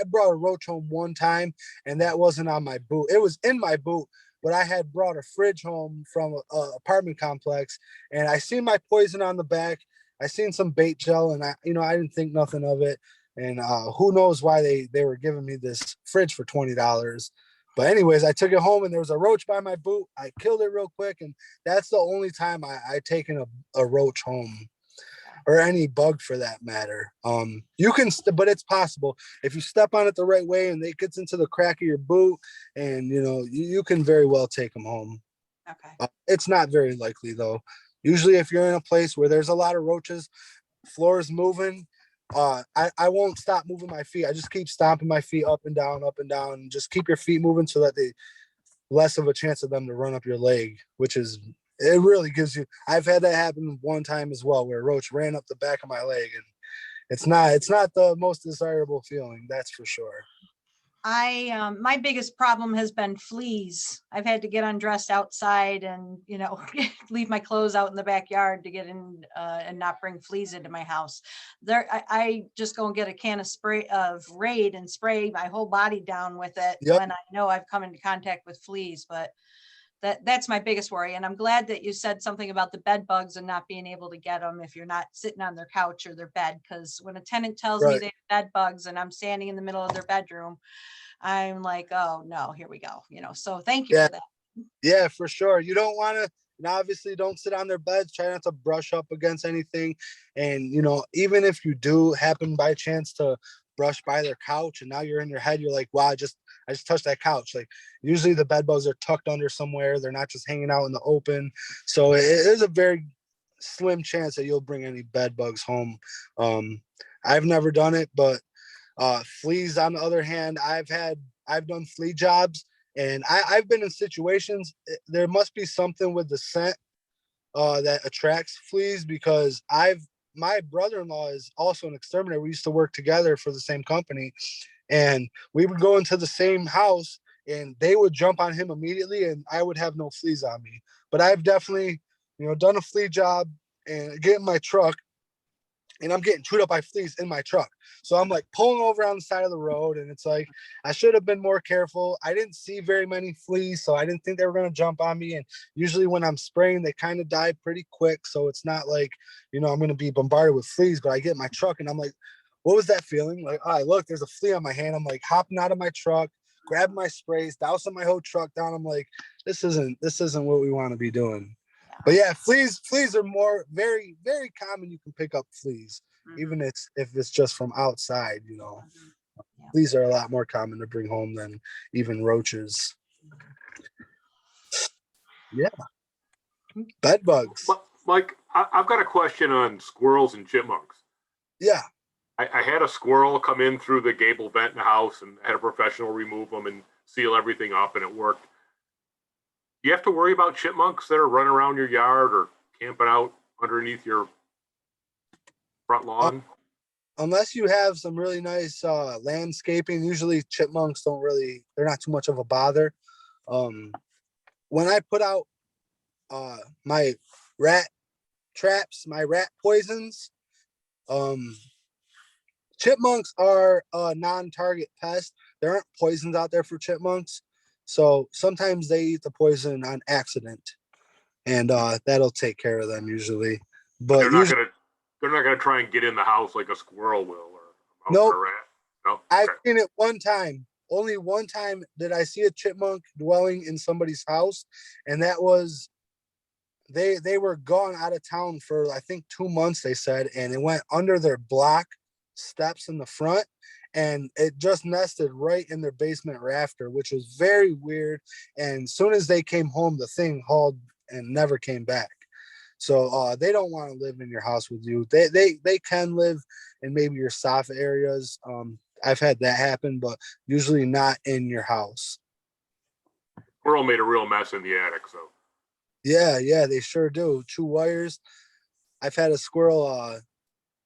brought a roach home one time, and that wasn't on my boot. It was in my boot, but I had brought a fridge home from an apartment complex, and I seen my poison on the back. I seen some bait gel, and I didn't think nothing of it. And who knows why they were giving me this fridge for $20. But anyways, I took it home and there was a roach by my boot. I killed it real quick. And that's the only time I taken a roach home, or any bug for that matter. You can, but it's possible if you step on it the right way and it gets into the crack of your boot, and you can very well take them home. Okay. It's not very likely though. Usually if you're in a place where there's a lot of roaches, floors moving, I won't stop moving my feet. I just keep stomping my feet up and down, and just keep your feet moving so that they less of a chance of them to run up your leg, which is, it really gives you, I've had that happen one time as well, where a roach ran up the back of my leg, and it's not the most desirable feeling, that's for sure. My biggest problem has been fleas. I've had to get undressed outside and, you know, leave my clothes out in the backyard to get in and not bring fleas into my house. I just go and get a can of spray of Raid and spray my whole body down with it Yep. when I know I've come into contact with fleas. But that's my biggest worry. And I'm glad that you said something about the bed bugs and not being able to get them if you're not sitting on their couch or their bed. Because when a tenant tells me Right. they have bed bugs and I'm standing in the middle of their bedroom, I'm like, oh no, here we go. You know, so thank you Yeah. for that. Yeah, for sure. You don't want to, and obviously don't sit on their beds. Try not to brush up against anything. And, you know, even if you do happen by chance to brush by their couch and now you're in your head, you're like, wow, I just touched that couch. Like usually the bed bugs are tucked under somewhere. They're not just hanging out in the open. So it is a very slim chance that you'll bring any bed bugs home. I've never done it, but fleas on the other hand, I've done flea jobs, and I've been in situations, there must be something with the scent that attracts fleas, because my brother-in-law is also an exterminator. We used to work together for the same company, and we would go into the same house and they would jump on him immediately and I would have no fleas on me. But I've definitely, you know, done a flea job and get in my truck and I'm getting chewed up by fleas in my truck. So I'm like pulling over on the side of the road, and it's like, I should have been more careful. I didn't see very many fleas, so I didn't think they were going to jump on me. And usually when I'm spraying, they kind of die pretty quick. So it's not like, you know, I'm going to be bombarded with fleas, but I get in my truck and I'm like, what was that feeling? Like, oh, look, there's a flea on my hand. I'm like hopping out of my truck, grabbing my sprays, dousing my whole truck down. I'm like, this isn't what we want to be doing. But yeah, fleas are more very, very common. You can pick up fleas, even if it's just from outside, you know. Yeah. Fleas are a lot more common to bring home than even roaches. Yeah. Bed bugs. Mike, I've got a question on squirrels and chipmunks. Yeah. I had a squirrel come in through the gable vent in the house and had a professional remove them and seal everything up, and it worked. You have to worry about chipmunks that are running around your yard or camping out underneath your front lawn? Unless you have some really nice landscaping, usually chipmunks they're not too much of a bother. When I put out my rat traps, my rat poisons, chipmunks are a non-target pest. There aren't poisons out there for chipmunks. So sometimes they eat the poison on accident, and that'll take care of them usually. But they're not gonna try and get in the house like a squirrel will or a mouse or a rat. No, I've seen it one time. Only one time did I see a chipmunk dwelling in somebody's house, and that was they were gone out of town for I think 2 months, they said, and it went under their block steps in the front, and it just nested right in their basement rafter, which was very weird. And as soon as they came home, the thing hauled and never came back. So they don't want to live in your house with you. They can live in maybe your soft areas. I've had that happen, but usually not in your house. Squirrel made a real mess in the attic, so. Yeah, they sure do. Chew wires. I've had a squirrel.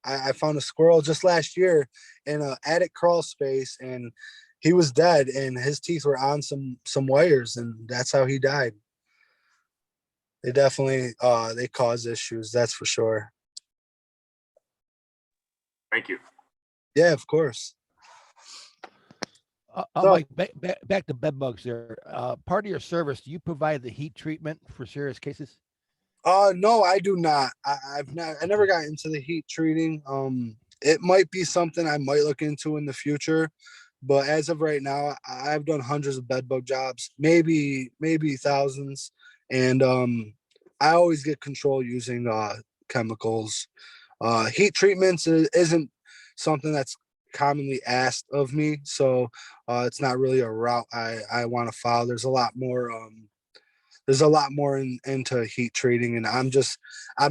I found a squirrel just last year in an attic crawl space, and he was dead, and his teeth were on some wires, and that's how he died. They definitely they cause issues, that's for sure. Thank you. Yeah, of course. So- Mike, back to bed bugs there. Part of your service, do you provide the heat treatment for serious cases? No, I do not. I never got into the heat treating. It might be something I might look into in the future, but as of right now, I've done hundreds of bed bug jobs, maybe thousands, and I always get control using chemicals. Heat treatments isn't something that's commonly asked of me, so it's not really a route I want to follow. There's a lot more into heat treating, and I'm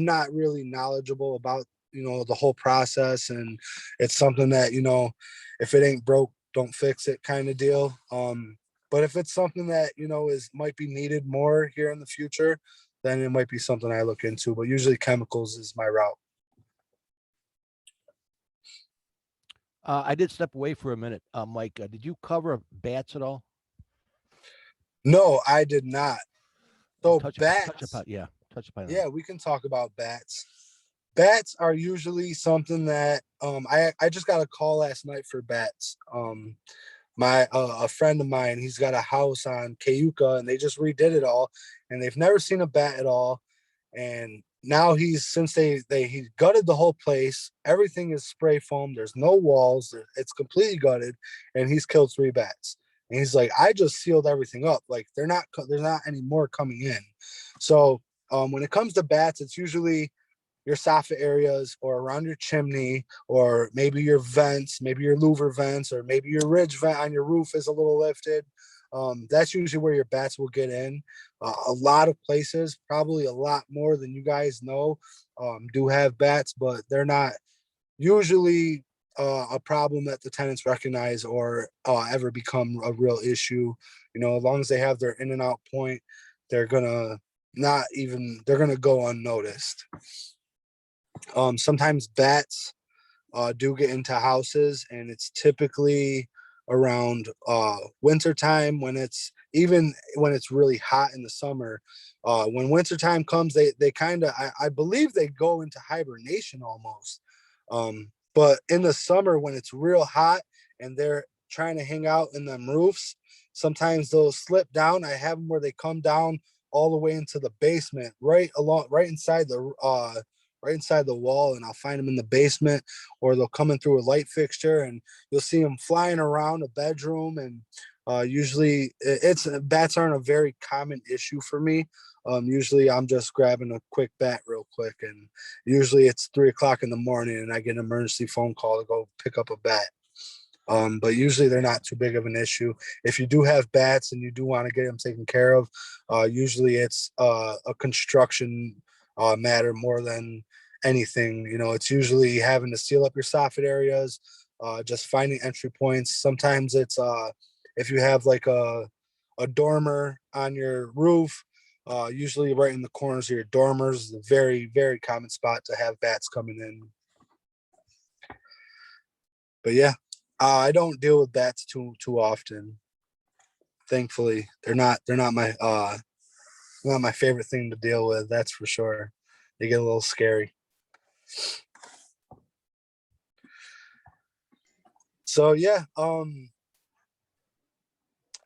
not really knowledgeable about, you know, the whole process, and it's something that, you know, if it ain't broke, don't fix it kind of deal. But if it's something that, you know, might be needed more here in the future, then it might be something I look into, but usually chemicals is my route. I did step away for a minute. Mike, did you cover bats at all? No, I did not. So Touch bats, upon, yeah, touch upon. yeah, we can talk about bats. Bats are usually something that I just got a call last night for bats. My a friend of mine, he's got a house on Cayuca, and they just redid it all, and they've never seen a bat at all. And now since he gutted the whole place, everything is spray foam. There's no walls. It's completely gutted, and he's killed 3 bats. And he's like, I just sealed everything up. Like there's not any more coming in. So when it comes to bats, it's usually your soffit areas or around your chimney, or maybe your vents, maybe your louver vents, or maybe your ridge vent on your roof is a little lifted. That's usually where your bats will get in. A lot of places, probably a lot more than you guys know, do have bats, but they're not usually a problem that the tenants recognize or ever become a real issue. You know, as long as they have their in and out point, they're gonna go unnoticed. Sometimes bats do get into houses, and it's typically around wintertime when it's really hot in the summer. When wintertime comes, they kind of, I believe they go into hibernation almost. But in the summer when it's real hot and they're trying to hang out in them roofs, sometimes they'll slip down. I have them where they come down all the way into the basement, right inside the wall, and I'll find them in the basement, or they'll come in through a light fixture, and you'll see them flying around a bedroom. And usually bats aren't a very common issue for me. Usually I'm just grabbing a quick bat real quick, and usually it's 3 o'clock in the morning and I get an emergency phone call to go pick up a bat. But usually they're not too big of an issue. If you do have bats and you do want to get them taken care of, usually it's a construction matter more than anything. You know, it's usually having to seal up your soffit areas, just finding entry points. Sometimes it's if you have like a dormer on your roof, usually right in the corners of your dormers is a very, very common spot to have bats coming in. But yeah, I don't deal with bats too often. Thankfully, they're not my favorite thing to deal with. That's for sure. They get a little scary. So yeah,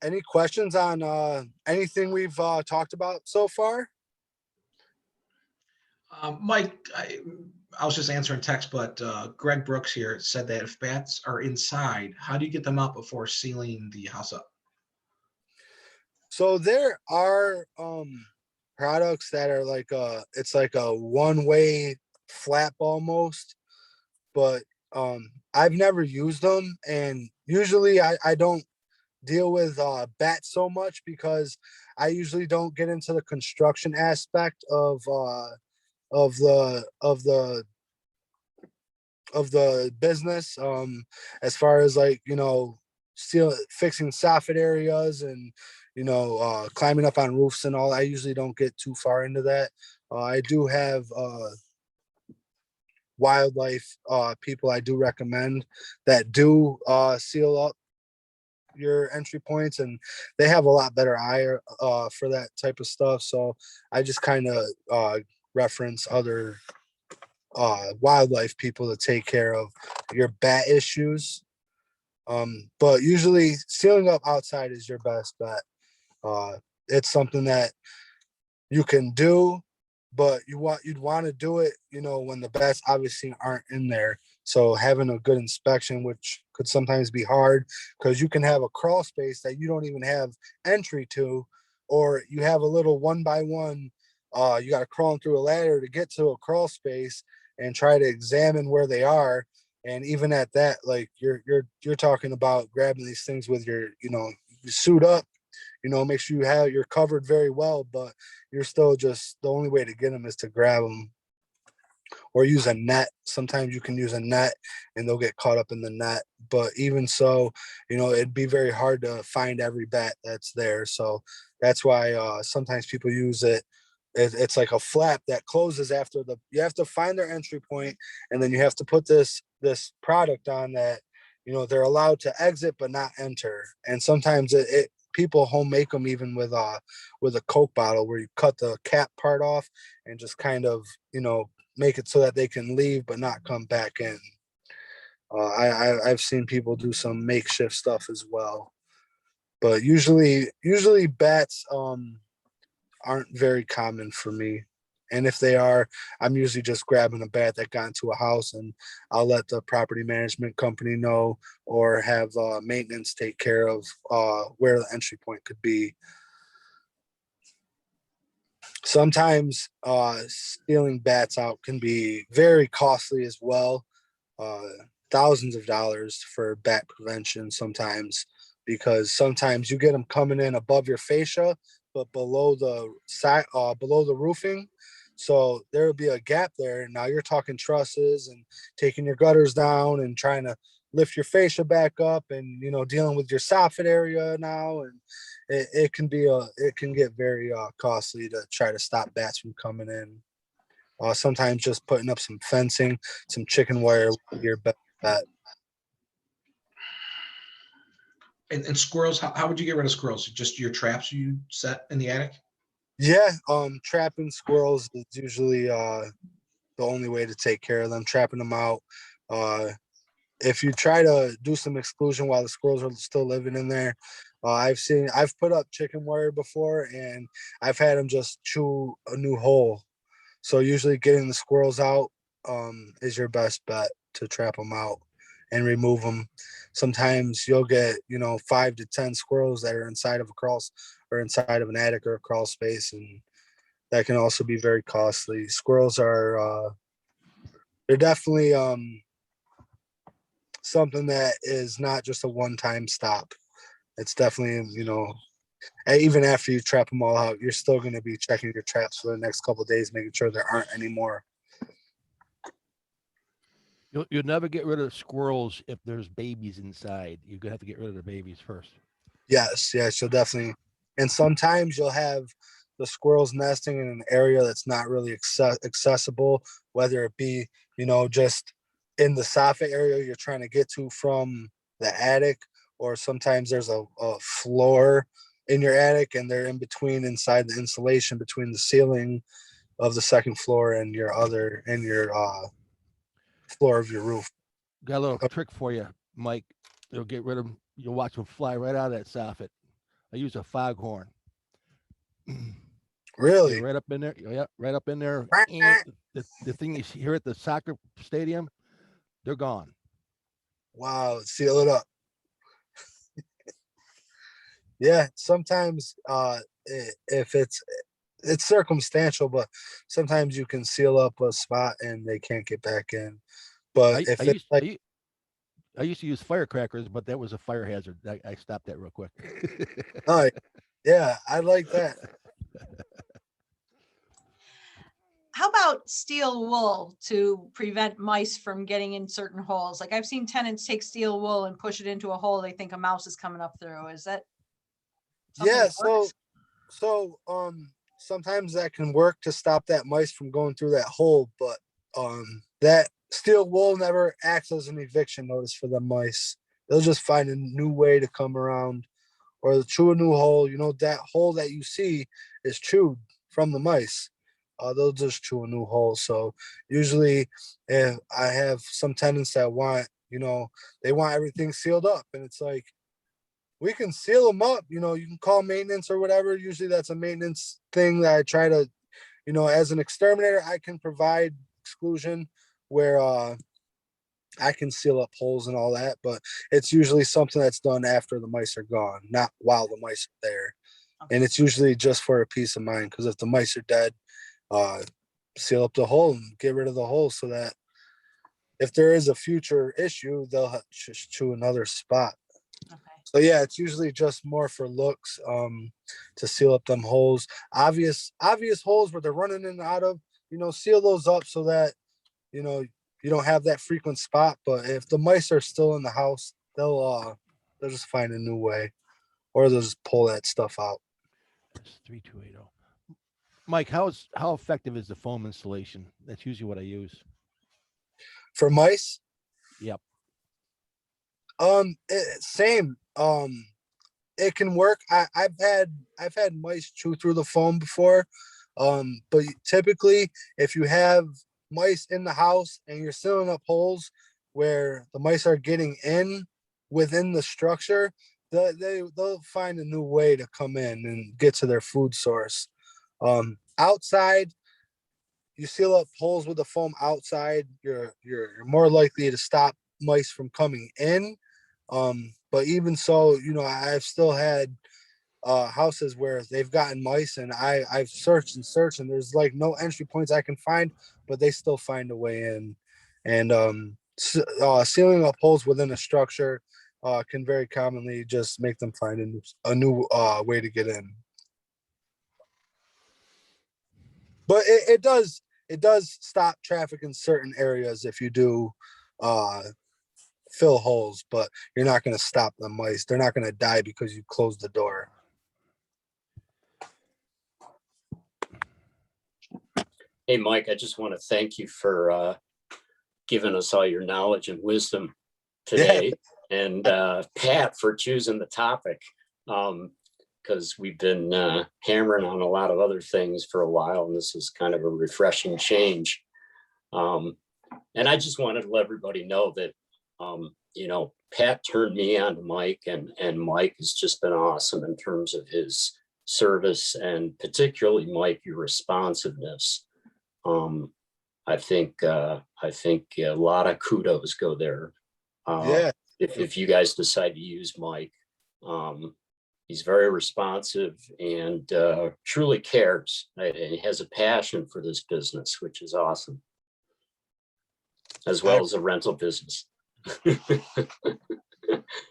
any questions on anything we've talked about so far? Mike, I was just answering text, but Greg Brooks here said that if bats are inside, how do you get them out before sealing the house up? So there are products that are like it's like a one-way flap almost, but I've never used them, and usually I don't deal with bats so much because I usually don't get into the construction aspect of the business, as far as like, you know, still fixing soffit areas and, you know, climbing up on roofs and all. I usually don't get too far into that. I do have wildlife people I do recommend that do seal up your entry points, and they have a lot better eye for that type of stuff. So I just kind of reference other wildlife people to take care of your bat issues. But usually sealing up outside is your best bet. It's something that you can do, but you'd want to do it, you know, when the bats obviously aren't in there. So having a good inspection, which could sometimes be hard because you can have a crawl space that you don't even have entry to, or you have a little 1x1. You got to crawl through a ladder to get to a crawl space and try to examine where they are. And even at that, like you're talking about grabbing these things with your, you know, you suit up, you know, make sure you're covered very well, but you're still just, the only way to get them is to grab them or use a net. Sometimes you can use a net and they'll get caught up in the net. But even so, you know, it'd be very hard to find every bat that's there. So that's why sometimes people use it. It's like a flap that closes after you have to find their entry point, and then you have to put this product on that they're allowed to exit but not enter. And sometimes people home make them even with a Coke bottle, where you cut the cap part off and just kind of, make it so that they can leave but not come back in. I've seen people do some makeshift stuff as well, but usually bats aren't very common for me. And if they are, I'm usually just grabbing a bat that got into a house, and I'll let the property management company know, or have maintenance take care of where the entry point could be. Sometimes stealing bats out can be very costly as well. Thousands of dollars for bat prevention sometimes, because sometimes you get them coming in above your fascia, but below the side, below the roofing. So there would be a gap there. Now you're talking trusses and taking your gutters down and trying to lift your fascia back up, and dealing with your soffit area now, and it can get very costly to try to stop bats from coming in. Sometimes just putting up some fencing, some chicken wire, your bet. And squirrels, how would you get rid of squirrels? Just your traps you set in the attic? Yeah, trapping squirrels is usually the only way to take care of them, trapping them out. If you try to do some exclusion while the squirrels are still living in there, I've put up chicken wire before, and I've had them just chew a new hole. So usually getting the squirrels out is your best bet to trap them out and remove them. Sometimes you'll get 5 to 10 squirrels that are inside of inside of an attic or a crawl space, and that can also be very costly. Squirrels are they're definitely something that is not just a one-time stop. It's definitely, even after you trap them all out, you're still going to be checking your traps for the next couple of days, making sure there aren't any more. You'll never get rid of squirrels if there's babies inside. You're gonna have to get rid of the babies first. Yes, you'll definitely. And sometimes you'll have the squirrels nesting in an area that's not really accessible, whether it be, just in the soffit area you're trying to get to from the attic, or sometimes there's a floor in your attic and they're in between, inside the insulation between the ceiling of the second floor and your floor of your roof. Got a little trick for you, Mike. You'll get rid of them. You'll watch them fly right out of that soffit. I use a foghorn. Really? Right up in there. Yeah, right up in there. The thing you hear at the soccer stadium, they're gone. Wow, seal it up. Yeah, sometimes if it's circumstantial, but sometimes you can seal up a spot and they can't get back in. But I used to use firecrackers, but that was a fire hazard. I stopped that real quick. Oh, yeah, I like that. How about steel wool to prevent mice from getting in certain holes? Like I've seen tenants take steel wool and push it into a hole they think a mouse is coming up through. Is that something Yeah, that works? so sometimes that can work to stop that mice from going through that hole, but that steel wool never acts as an eviction notice for the mice. They'll just find a new way to come around, or chew a new hole. That hole that you see is chewed from the mice. They'll just chew a new hole. So usually if I have some tenants that want, they want everything sealed up, and it's like, we can seal them up. You can call maintenance or whatever. Usually that's a maintenance thing that I try to, as an exterminator, I can provide exclusion where I can seal up holes and all that, but it's usually something that's done after the mice are gone, not while the mice are there. Okay. And it's usually just for a peace of mind, because if the mice are dead, seal up the hole and get rid of the hole, so that if there is a future issue, they'll just chew another spot. Okay. So yeah, it's usually just more for looks, to seal up them holes. Obvious holes where they're running in and out of, seal those up so that, you don't have that frequent spot. But if the mice are still in the house, they'll just find a new way, or they'll just pull that stuff out. It's 3280. Mike, how effective is the foam installation? That's usually what I use. For mice? Yep. Same. It can work. I've had mice chew through the foam before. But typically, if you have mice in the house and you're sealing up holes where the mice are getting in within the structure, they'll find a new way to come in and get to their food source. Outside, you seal up holes with the foam outside, you're more likely to stop mice from coming in. But even so, you know, I've still had houses where they've gotten mice, and I've searched and searched, and there's like no entry points I can find, but they still find a way in. And sealing up holes within a structure can very commonly just make them find a new way to get in. But it does stop traffic in certain areas if you do fill holes, but you're not going to stop the mice. They're not going to die because you close the door. Hey, Mike, I just want to thank you for giving us all your knowledge and wisdom today. Yeah. And Pat for choosing the topic, because we've been hammering on a lot of other things for a while, and this is kind of a refreshing change. And I just wanted to let everybody know that, you know, Pat turned me on to Mike, and Mike has just been awesome in terms of his service, and particularly, Mike, your responsiveness. I think a lot of kudos go there. Yeah. If you guys decide to use Mike, he's very responsive and truly cares. And he has a passion for this business, which is awesome, as well as a rental business.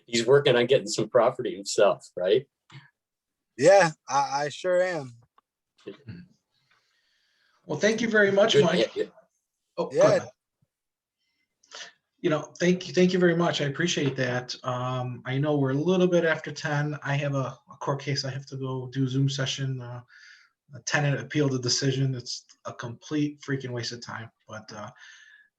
He's working on getting some property himself, right? Yeah, I sure am. Well, thank you very much, Good. Mike. Yeah. Oh, Yeah. You know, thank you very much. I appreciate that. I know we're a little bit after 10. I have a court case I have to go do a Zoom session. A tenant appealed the decision. It's a complete freaking waste of time. But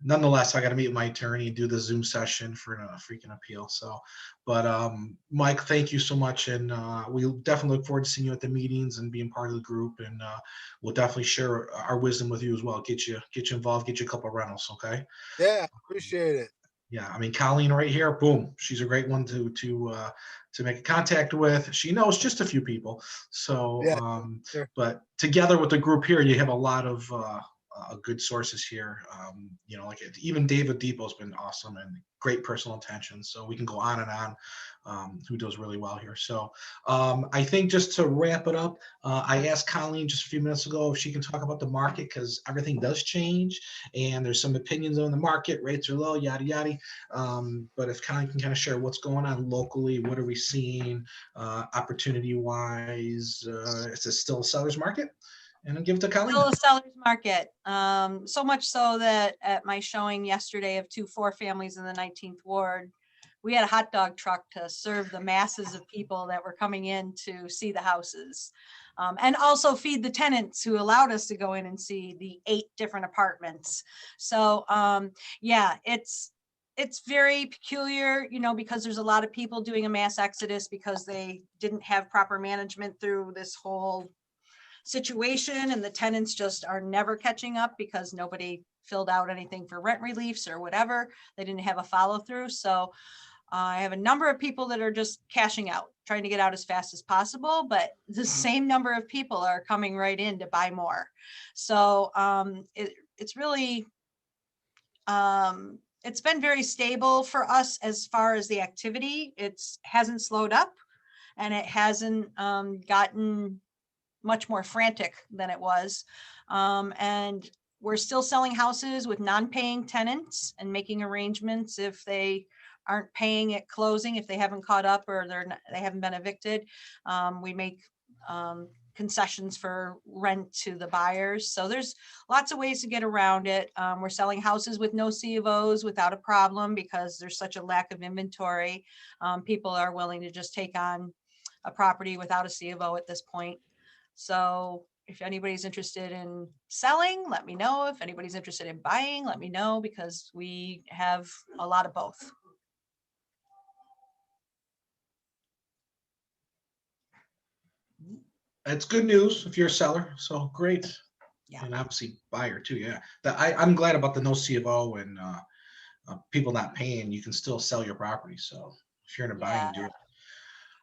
nonetheless, I got to meet my attorney and do the Zoom session for a freaking appeal. So, but Mike, thank you so much. And we'll definitely look forward to seeing you at the meetings and being part of the group. And we'll definitely share our wisdom with you as well. Get you involved, get you a couple of rentals. Okay. Yeah, appreciate it. Yeah, I mean, Colleen right here, boom, she's a great one to make contact with. She knows just a few people. So, Yeah, sure. But together with the group here, you have a lot of good sources here. You know, like even David Depot's been awesome and great personal attention. So we can go on and on. Who does really well here. So I think just to wrap it up, I asked Colleen just a few minutes ago if she can talk about the market, because everything does change and there's some opinions on the market, rates are low, yada, yada. But if Colleen can kind of share what's going on locally, what are we seeing opportunity wise? Is this still a seller's market? And I'll give it to Colleen. Still a seller's market. So much so that at my showing yesterday of 2 4-families in the 19th ward, we had a hot dog truck to serve the masses of people that were coming in to see the houses, and also feed the tenants who allowed us to go in and see the 8 different apartments. So yeah, it's very peculiar, you know, because there's a lot of people doing a mass exodus because they didn't have proper management through this whole situation, and the tenants just are never catching up because nobody filled out anything for rent reliefs or whatever. They didn't have a follow through. So I have a number of people that are just cashing out, trying to get out as fast as possible, but the same number of people are coming right in to buy more. So it's really, it's been very stable for us as far as the activity. It hasn't slowed up, and it hasn't gotten much more frantic than it was. And we're still selling houses with non-paying tenants and making arrangements if they aren't paying at closing, if they haven't caught up or they haven't been evicted. We make concessions for rent to the buyers. So there's lots of ways to get around it. We're selling houses with no C of Os without a problem because there's such a lack of inventory. People are willing to just take on a property without a C of O at this point. So if anybody's interested in selling, let me know. If anybody's interested in buying, let me know, because we have a lot of both. It's good news if you're a seller. So great. Yeah. And obviously buyer too. Yeah. I'm glad about the no C of O and people not paying. You can still sell your property. So if you're in a buying deal.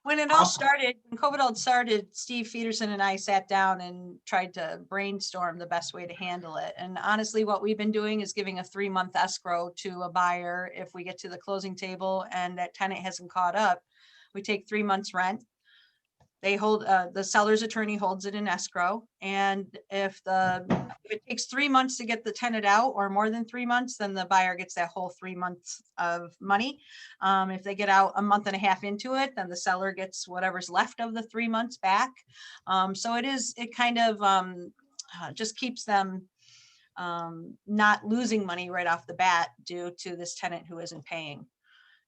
When it all Awesome. started, when COVID all started, Steve Peterson and I sat down and tried to brainstorm the best way to handle it. And honestly, what we've been doing is giving a 3-month escrow to a buyer. If we get to the closing table and that tenant hasn't caught up, we take 3 months rent. They hold, the seller's attorney holds it in escrow. And if it takes 3 months to get the tenant out or more than 3 months, then the buyer gets that whole 3 months of money. If they get out a month and a half into it, then the seller gets whatever's left of the 3 months back. So it kind of just keeps them not losing money right off the bat due to this tenant who isn't paying.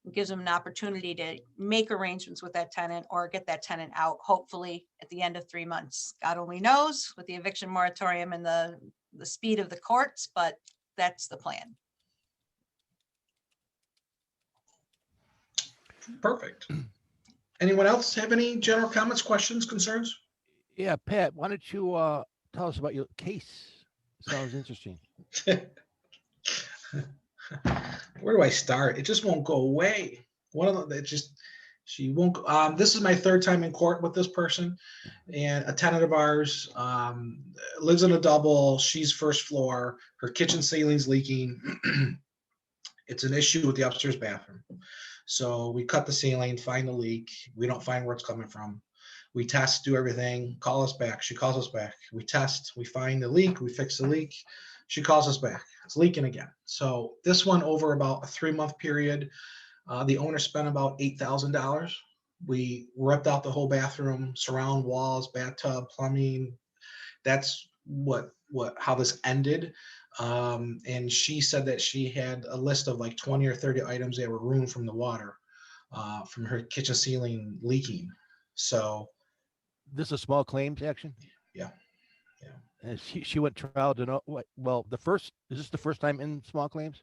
It gives them an opportunity to make arrangements with that tenant or get that tenant out, hopefully at the end of 3 months. God only knows with the eviction moratorium and the speed of the courts, but that's the plan. Perfect. Anyone else have any general comments, questions, concerns? Yeah, Pat, why don't you tell us about your case? Sounds interesting. Where do I start? It just won't go away. One of them, she won't. This is my 3rd time in court with this person, and a tenant of ours lives in a double. She's 1st floor. Her kitchen ceiling's leaking. It's an issue with the upstairs bathroom. So we cut the ceiling, find the leak. We don't find where it's coming from. We test, do everything, call us back. She calls us back. We test, we find the leak, we fix the leak. She calls us back. It's leaking again. So this one over about a 3-month period, the owner spent about $8,000. We ripped out the whole bathroom, surround walls, bathtub, plumbing. That's how this ended. And she said that she had a list of like 20 or 30 items that were ruined from the water, from her kitchen ceiling leaking. So this is a small claims action? Yeah. And she went trial to know what? Well, is this the first time in small claims?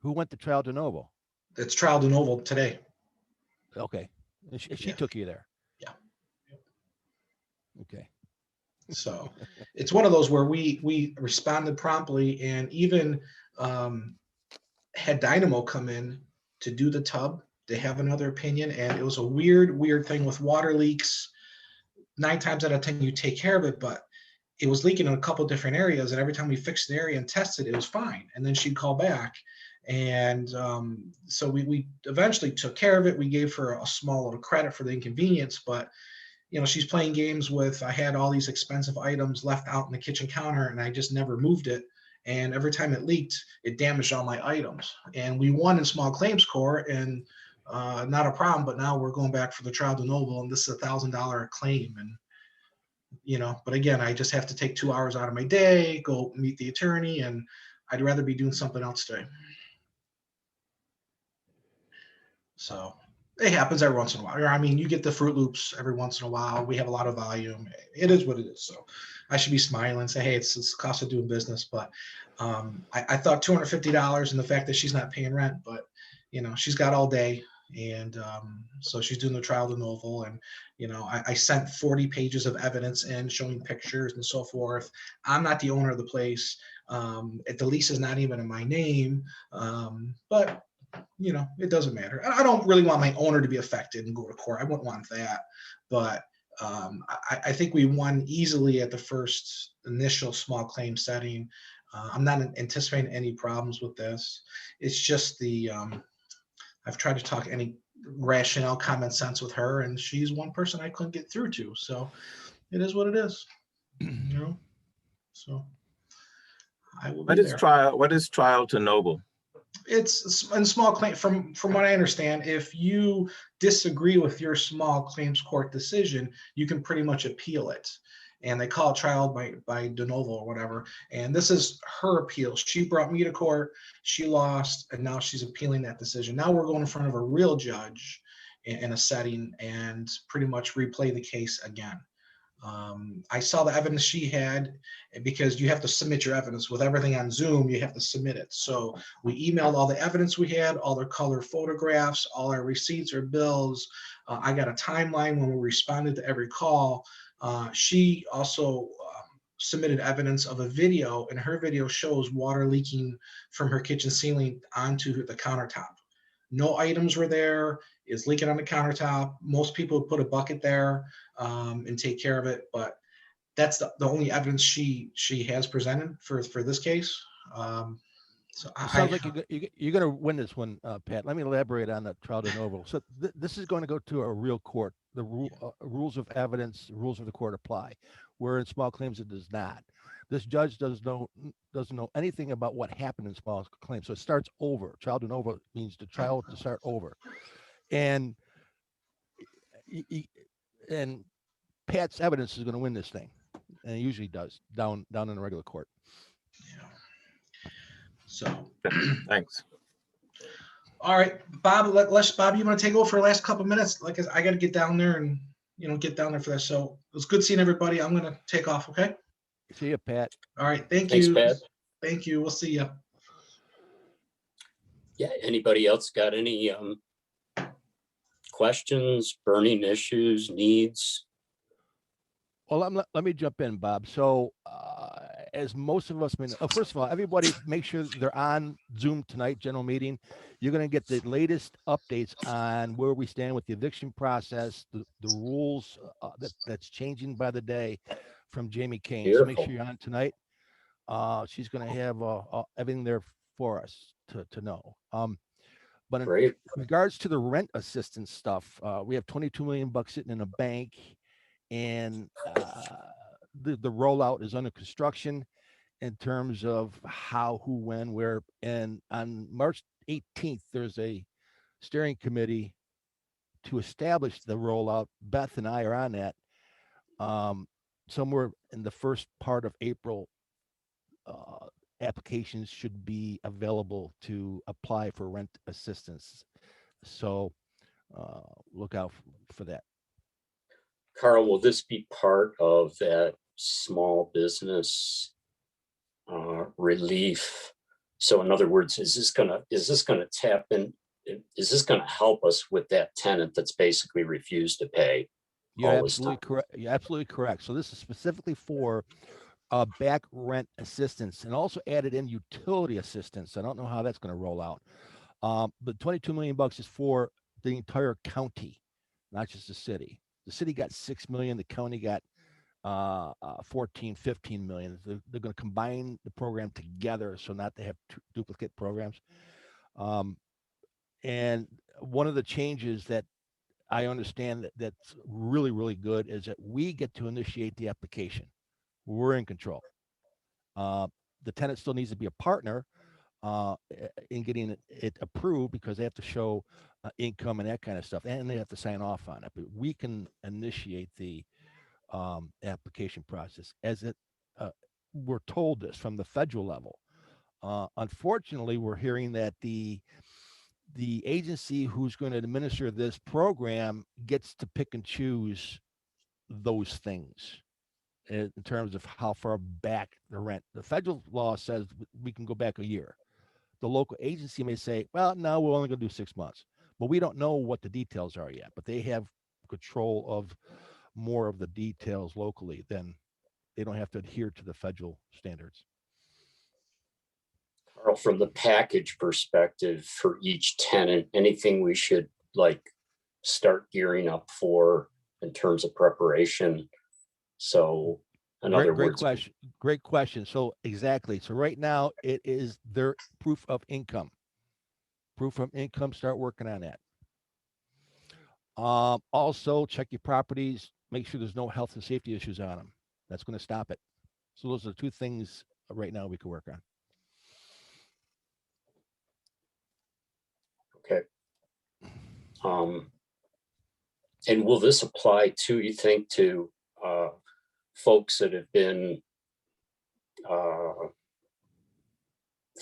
Who went to trial de novo? It's trial de novo today. Okay. And she took you there. Yeah. Okay. So it's one of those where we responded promptly and even had Dynamo come in to do the tub. They have another opinion, and it was a weird thing with water leaks. 9 times out of 10, you take care of it, but it was leaking in a couple different areas. And every time we fixed the area and tested, it was fine. And then she'd call back. And so we eventually took care of it. We gave her a small little credit for the inconvenience, but she's playing games with, I had all these expensive items left out in the kitchen counter and I just never moved it. And every time it leaked, it damaged all my items. And we won in small claims court and not a problem, but now we're going back for the trial de novo and this is $1,000 claim. And, but again, I just have to take 2 hours out of my day, go meet the attorney, and I'd rather be doing something else today. So it happens every once in a while. I mean, you get the Fruit Loops every once in a while. We have a lot of volume. It is what it is. So I should be smiling, say, hey, it's the cost of doing business. But I thought $250 and the fact that she's not paying rent, but she's got all day. And so she's doing the trial de novo. And, I sent 40 pages of evidence in showing pictures and so forth. I'm not the owner of the place. The lease is not even in my name. But it doesn't matter. I don't really want my owner to be affected and go to court. I wouldn't want that. But I think we won easily at the first initial small claim setting. I'm not anticipating any problems with this. It's just I've tried to talk any rationale, common sense with her, and she's one person I couldn't get through to. So it is what it is. So I will be there. What is trial to noble? It's in small claim. From what I understand, if you disagree with your small claims court decision, you can pretty much appeal it. And they call it trial by de novo or whatever. And this is her appeal. She brought me to court, she lost, and now she's appealing that decision. Now we're going in front of a real judge in a setting and pretty much replay the case again. I saw the evidence she had, because you have to submit your evidence with everything on Zoom. You have to submit it. So we emailed all the evidence we had, all their color photographs, all our receipts or bills. I got a timeline when we responded to every call. She also submitted evidence of a video, and her video shows water leaking from her kitchen ceiling onto the countertop. No items were there. It's leaking on the countertop. Most people would put a bucket there and take care of it, but that's the only evidence she has presented for this case. So It sounds like you're going to win this one, Pat. Let me elaborate on the trial de novo. So this is going to go to a real court. The rules of evidence, rules of the court apply. Where in small claims it does not. This judge doesn't know anything about what happened in small claims. So it starts over. Trial de novo means the trial to start over. And Pat's evidence is going to win this thing, and it usually does down in the regular court. Yeah. So Thanks. All right, Bob. Bob, you want to take over for the last couple minutes? Like I got to get down there and get down there for this. So it was good seeing everybody. I'm gonna take off. Okay. See you, Pat. All right. Thanks, Thanks, Pat. Thank you. We'll see you. Yeah, anybody else got any questions, burning issues, needs? Well, let me jump in, Bob. So as most of us, first of all, everybody make sure they're on Zoom tonight, general meeting. You're going to get the latest updates on where we stand with the eviction process, the rules that's changing by the day from Jamie Kane. Beautiful. So make sure you're on tonight. She's going to have everything there for us to know. But in regards to the rent assistance stuff, we have $22 million sitting in a bank, and the rollout is under construction in terms of how, who, when, where. And on March 18th, there's a steering committee to establish the rollout. Beth and I are on that. Somewhere in the first part of April, applications should be available to apply for rent assistance. So look out for that. Carl, will this be part of that small business relief? So in other words, is this gonna tap in? Is this gonna help us with that tenant that's basically refused to pay? You're absolutely correct. You're absolutely correct. So this is specifically for back rent assistance, and also added in utility assistance. I don't know how that's going to roll out. But $22 million is for the entire county, not just the city. The city got $6 million. The county got 15 million. They're going to combine the program together so not to have two duplicate programs. And one of the changes that I understand that's really, really good is that we get to initiate the application. We're in control. The tenant still needs to be a partner in getting it approved, because they have to show income and that kind of stuff, and they have to sign off on it. But we can initiate the application process, as we're told this from the federal level. Unfortunately, we're hearing that the agency who's going to administer this program gets to pick and choose those things in terms of how far back the rent. The federal law says we can go back a year. The local agency may say, well, no, we're only going to do 6 months. But we don't know what the details are yet. But they have control of more of the details locally. Then they don't have to adhere to the federal standards. Carl, from the package perspective for each tenant, anything we should start gearing up for in terms of preparation? So in other words, great question. So exactly. So right now it is their proof of income. Start working on that. Also check your properties, make sure there's no health and safety issues on them. That's going to stop it. So those are 2 things right now we can work on. Okay. And will this apply to, you think, to folks that have been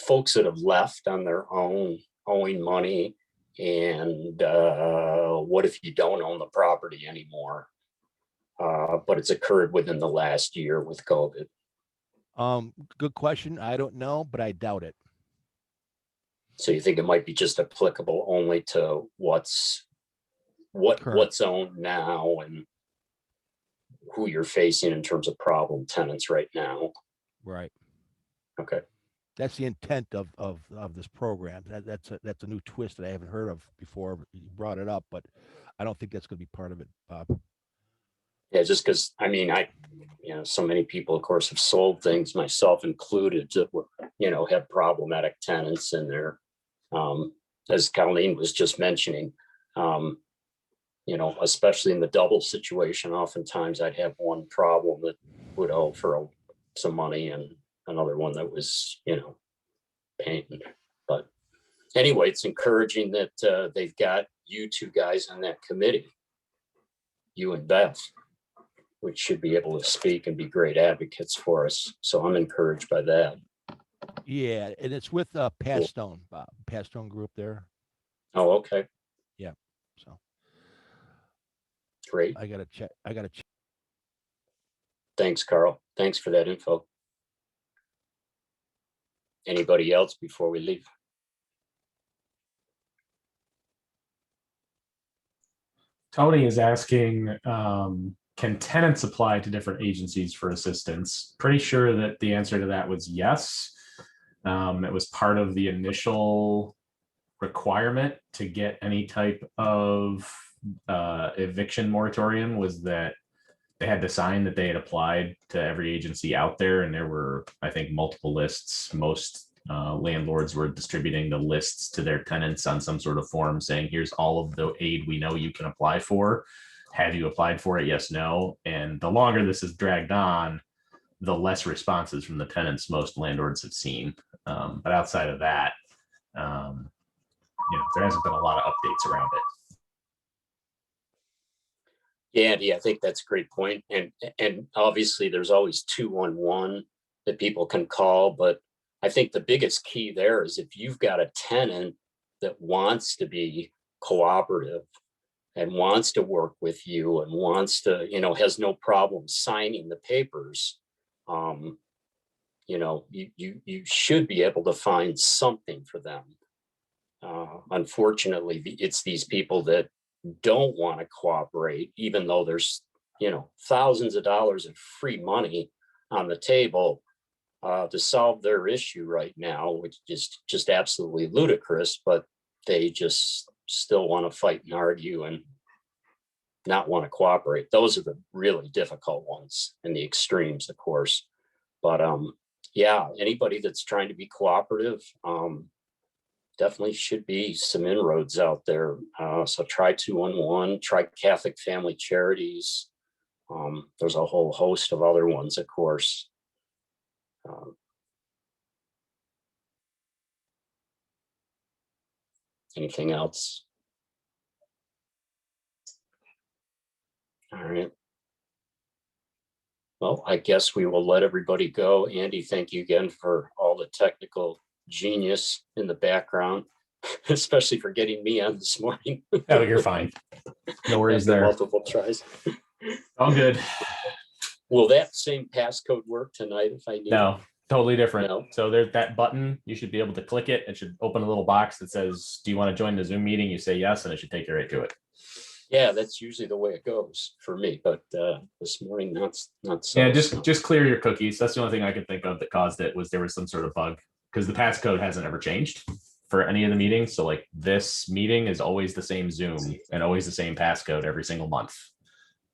folks that have left on their own, owing money? And what if you don't own the property anymore? but it's occurred within the last year with COVID. Good question. I don't know, but I doubt it. So you think it might be just applicable only to what's owned now and who you're facing in terms of problem tenants right now? Right. Okay. That's the intent of this program. That's a new twist that I haven't heard of before. You brought it up, but I don't think that's going to be part of it, Bob. Yeah, just because, I mean, so many people, of course, have sold things, myself included, that were, have problematic tenants in there. As Colleen was just mentioning, especially in the double situation, oftentimes I'd have one problem that would owe for some money and another one that was, paying. But anyway, it's encouraging that they've got you two guys on that committee, you and Beth, which should be able to speak and be great advocates for us. So I'm encouraged by that. Yeah, and it's with Pat Stone, Bob. Pat Stone group there. Oh, okay. Yeah. So great. I gotta check. Thanks, Carl. Thanks for that info. Anybody else before we leave? Tony is asking, can tenants apply to different agencies for assistance? Pretty sure that the answer to that was yes. It was part of the initial requirement to get any type of eviction moratorium, was that they had to sign that they had applied to every agency out there. And there were, I think, multiple lists. Most landlords were distributing the lists to their tenants on some sort of form saying, here's all of the aid we know you can apply for. Have you applied for it? Yes, no. And the longer this is dragged on, the less responses from the tenants most landlords have seen. But outside of that, there hasn't been a lot of updates around it. Yeah, Andy, I think that's a great point. And obviously there's always 211 that people can call, but I think the biggest key there is if you've got a tenant that wants to be cooperative and wants to work with you and wants to, has no problem signing the papers, you should be able to find something for them. Unfortunately, it's these people that don't want to cooperate, even though there's, thousands of dollars of free money on the table to solve their issue right now, which is just absolutely ludicrous, but they just still want to fight and argue and not want to cooperate. Those are the really difficult ones and the extremes, of course. But yeah, anybody that's trying to be cooperative, definitely should be some inroads out there. So try 211, try Catholic Family Charities. There's a whole host of other ones, of course. Anything else? All right. Well, I guess we will let everybody go. Andy, thank you again for all the technical genius in the background, especially for getting me on this morning. Oh, you're fine. No worries there. Multiple tries. All good. Will that same passcode work tonight if I need No, totally different. No. So there's that button. You should be able to click it. It should open a little box that says, do you want to join the Zoom meeting? You say yes, and it should take you right to it. Yeah, that's usually the way it goes for me, but this morning not so. Yeah, just clear your cookies. That's the only thing I could think of that caused it, was there was some sort of bug, because the passcode hasn't ever changed for any of the meetings. So like this meeting is always the same Zoom and always the same passcode every single month.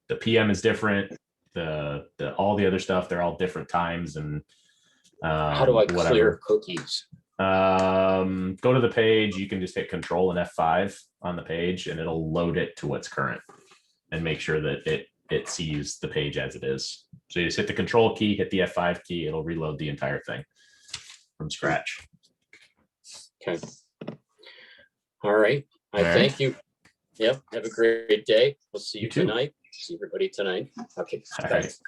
The PM is different. The all the other stuff, they're all different times. And how do I clear cookies? Go to the page. You can just hit Control and F5 on the page, and it'll load it to what's current and make sure that it sees the page as it is. So you just hit the Control key, hit the F5 key, it'll reload the entire thing from scratch. Okay. All right. Thank you. Yep. Have a great day. We'll see you tonight. See everybody tonight. Okay. All right.